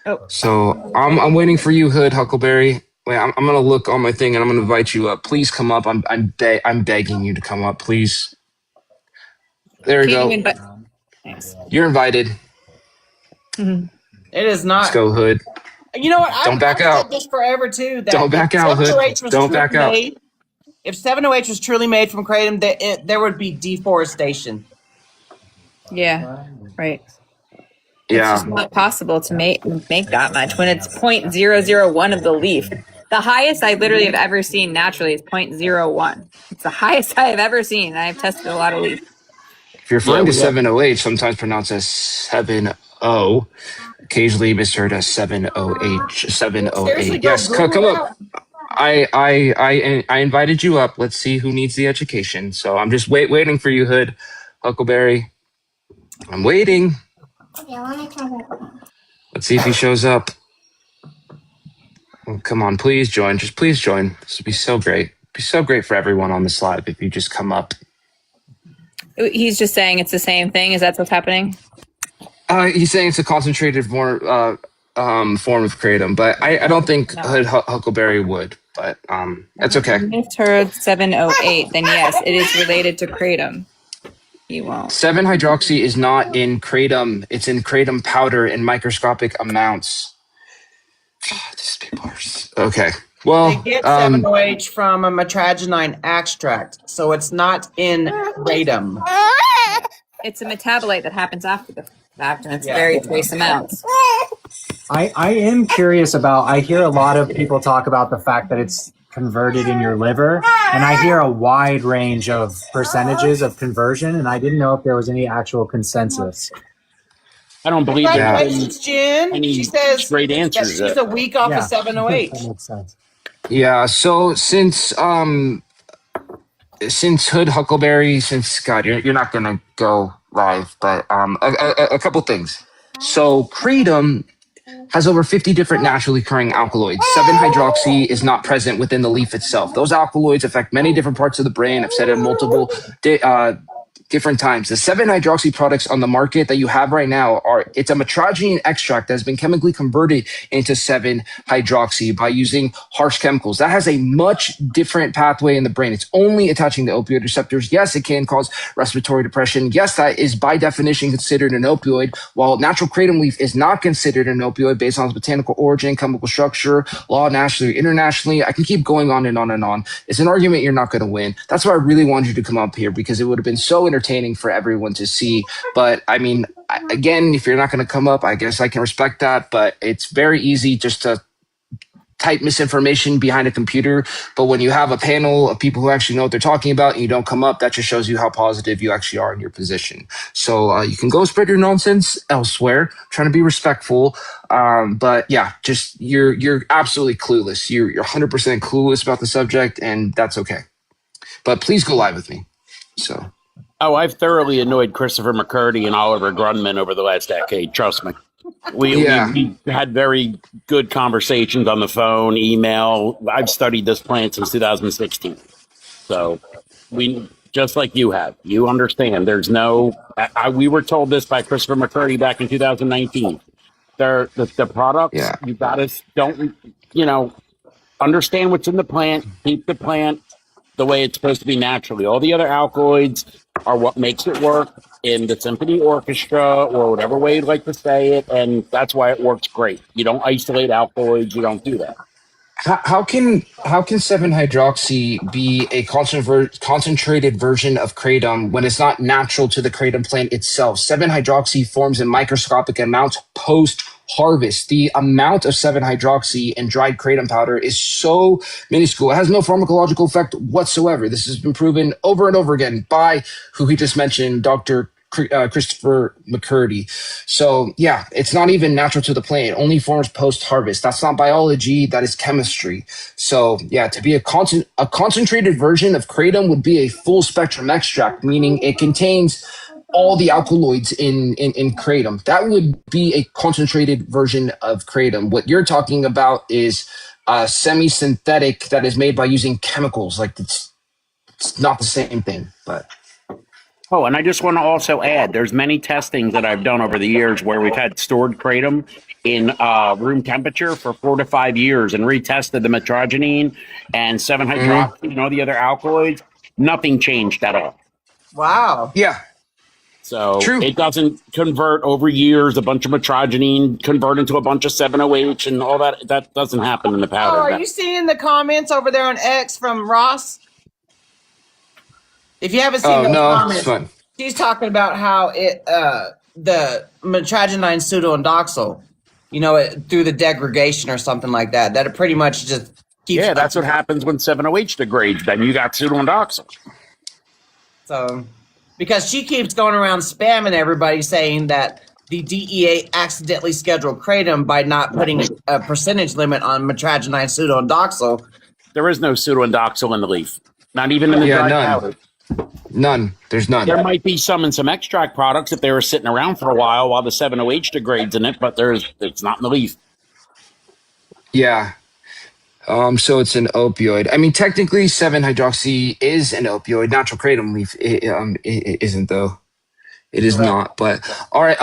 Speaker 4: Oh.
Speaker 1: So I'm waiting for you, Hood Huckleberry. Wait, I'm gonna look on my thing and I'm gonna invite you up. Please come up. I'm begging you to come up, please. There we go.
Speaker 4: Thanks.
Speaker 1: You're invited.
Speaker 2: It is not.
Speaker 1: Let's go, Hood.
Speaker 2: You know what?
Speaker 1: Don't back out.
Speaker 2: Said this forever too. That
Speaker 1: Don't back
Speaker 2: if
Speaker 1: out, Hood.
Speaker 2: 708 was
Speaker 1: Don't
Speaker 2: truly
Speaker 1: back out.
Speaker 2: made- If 708 was truly made from kratom, there would be deforestation.
Speaker 4: Yeah. Right.
Speaker 1: Yeah.
Speaker 4: It's just not possible to make that much when it's 0.001 of the leaf. The highest I literally have ever seen naturally is 0.01. It's the highest I have ever seen. I've tested a lot of leaf.
Speaker 1: If you're referring to 708, sometimes pronounced as 70, occasionally misheard as 708.
Speaker 2: Seriously,
Speaker 1: Yes,
Speaker 2: go
Speaker 1: come
Speaker 2: Google
Speaker 1: up. I invited you up. Let's see who needs the education. So I'm just waiting for you, Hood, Huckleberry. I'm waiting. Let's see if he shows up. Oh, come on, please join. Just please join. This would be so great. It'd be so great for everyone on this live if you just come up.
Speaker 4: He's just saying it's the same thing. Is that what's happening?
Speaker 1: He's saying it's a concentrated form of kratom, but I don't think Hood Huckleberry would. But that's okay.
Speaker 4: Misheard 708. Then yes, it is related to kratom. You won't.
Speaker 1: 7-hydroxy is not in kratom. It's in kratom powder in microscopic amounts. These people are okay. Well,
Speaker 2: They get 7OH from a metragenine extract, so it's not in kratom.
Speaker 4: It's a metabolite that happens after the fact, and it's very trace amounts.
Speaker 5: I am curious about, I hear a lot of people talk about the fact that it's converted in your liver, and I hear a wide range of percentages of conversion, and I didn't know if there was any actual consensus.
Speaker 6: I don't believe that.
Speaker 2: Congratulations, Jen.
Speaker 6: Any
Speaker 2: She says
Speaker 6: straight
Speaker 2: that
Speaker 6: answers.
Speaker 2: she's a week off of
Speaker 5: That
Speaker 2: 7OH.
Speaker 5: makes sense.
Speaker 1: yeah. So since Hood Huckleberry, since God, you're not gonna go live, but a couple things. So kratom has over 50 different naturally occurring alkaloids. 7-hydroxy is not present within the leaf itself. Those alkaloids affect many different parts of the brain. I've said it multiple different times. The 7-hydroxy products on the market that you have right now it's a metragenine extract that has been chemically converted into 7-hydroxy by using harsh chemicals. That has a much different pathway in the brain. It's only attaching to opioid receptors. Yes, it can cause respiratory depression. Yes, that is by definition considered an opioid, while natural kratom leaf is not considered an opioid based on its botanical origin, chemical structure, law nationally or internationally. I can keep going on and on and on. It's an argument you're not going to win. That's why I really wanted you to come up here, because it would have been so entertaining for everyone to see. But I mean, again, if you're not going to come up, I guess I can respect that, but it's very easy just to type misinformation behind a computer. But when you have a panel of people who actually know what they're talking about and you don't come up, that just shows you how positive you actually are in your position. So you can go spread your nonsense elsewhere, trying to be respectful. But yeah, just you're absolutely clueless. You're 100% clueless about the subject, and that's okay. But please go live with me. So.
Speaker 6: Oh, I've thoroughly annoyed Christopher McCurdy and Oliver Grundman over the last decade. Trust me. We had very good conversations on the phone, email. I've studied this plant since 2016. So we, just like you have, you understand there's no, we were told this by Christopher McCurdy back in 2019. The products, you gotta, understand what's in the plant, keep the plant the way it's supposed to be naturally. All the other alkaloids are what makes it work in the symphony orchestra, or whatever way you'd like to say it, and that's why it works great. You don't isolate alkaloids. You don't do that.
Speaker 1: How can 7-hydroxy be a concentrated version of kratom when it's not natural to the kratom plant itself? 7-hydroxy forms in microscopic amounts post-harvest. The amount of 7-hydroxy in dried kratom powder is so minuscule. It has no pharmacological effect whatsoever. This has been proven over and over again by who he just mentioned, Dr. Christopher McCurdy. So yeah, it's not even natural to the plant. It only forms post-harvest. That's not biology, that is chemistry. So yeah, to be a concentrated version of kratom would be a full spectrum extract, meaning it contains all the alkaloids in kratom. That would be a concentrated version of kratom. What you're talking about is semi-synthetic that is made by using chemicals. Like it's not the same thing, but.
Speaker 6: Oh, and I just want to also add, there's many testings that I've done over the years where we've had stored kratom in room temperature for 4 to 5 years and retested the metragenine and 7-hydroxy and all the other alkaloids. Nothing changed at all.
Speaker 2: Wow.
Speaker 1: Yeah.
Speaker 6: So
Speaker 1: True.
Speaker 6: it doesn't convert over years, a bunch of metrogene convert into a bunch of 7-OH and all that. That doesn't happen in the powder.
Speaker 2: Oh, are you seeing the comments over there on X from Ross? If you haven't seen those comments,
Speaker 1: it's fun.
Speaker 2: she's talking about how it the metragenine pseudoindoxil, through the degradation or something like that, that it pretty much just keeps.
Speaker 6: Yeah, that's what happens when 7-OH degrades. Then you got pseudoindoxil.
Speaker 2: So, because she keeps going around spamming everybody saying that the DEA accidentally scheduled kratom by not putting a percentage limit on metragenine pseudoindoxil.
Speaker 6: There is no pseudoindoxil in the leaf. Not even in the dry powder.
Speaker 1: None. There's none.
Speaker 6: There might be some in some extract products if they were sitting around for a while the 7-OH degrades in it, but it's not in the leaf.
Speaker 1: Yeah. So it's an opioid. I mean, technically, 7-hydroxy is an opioid. Natural kratom leaf it isn't, though. It is not. But all right.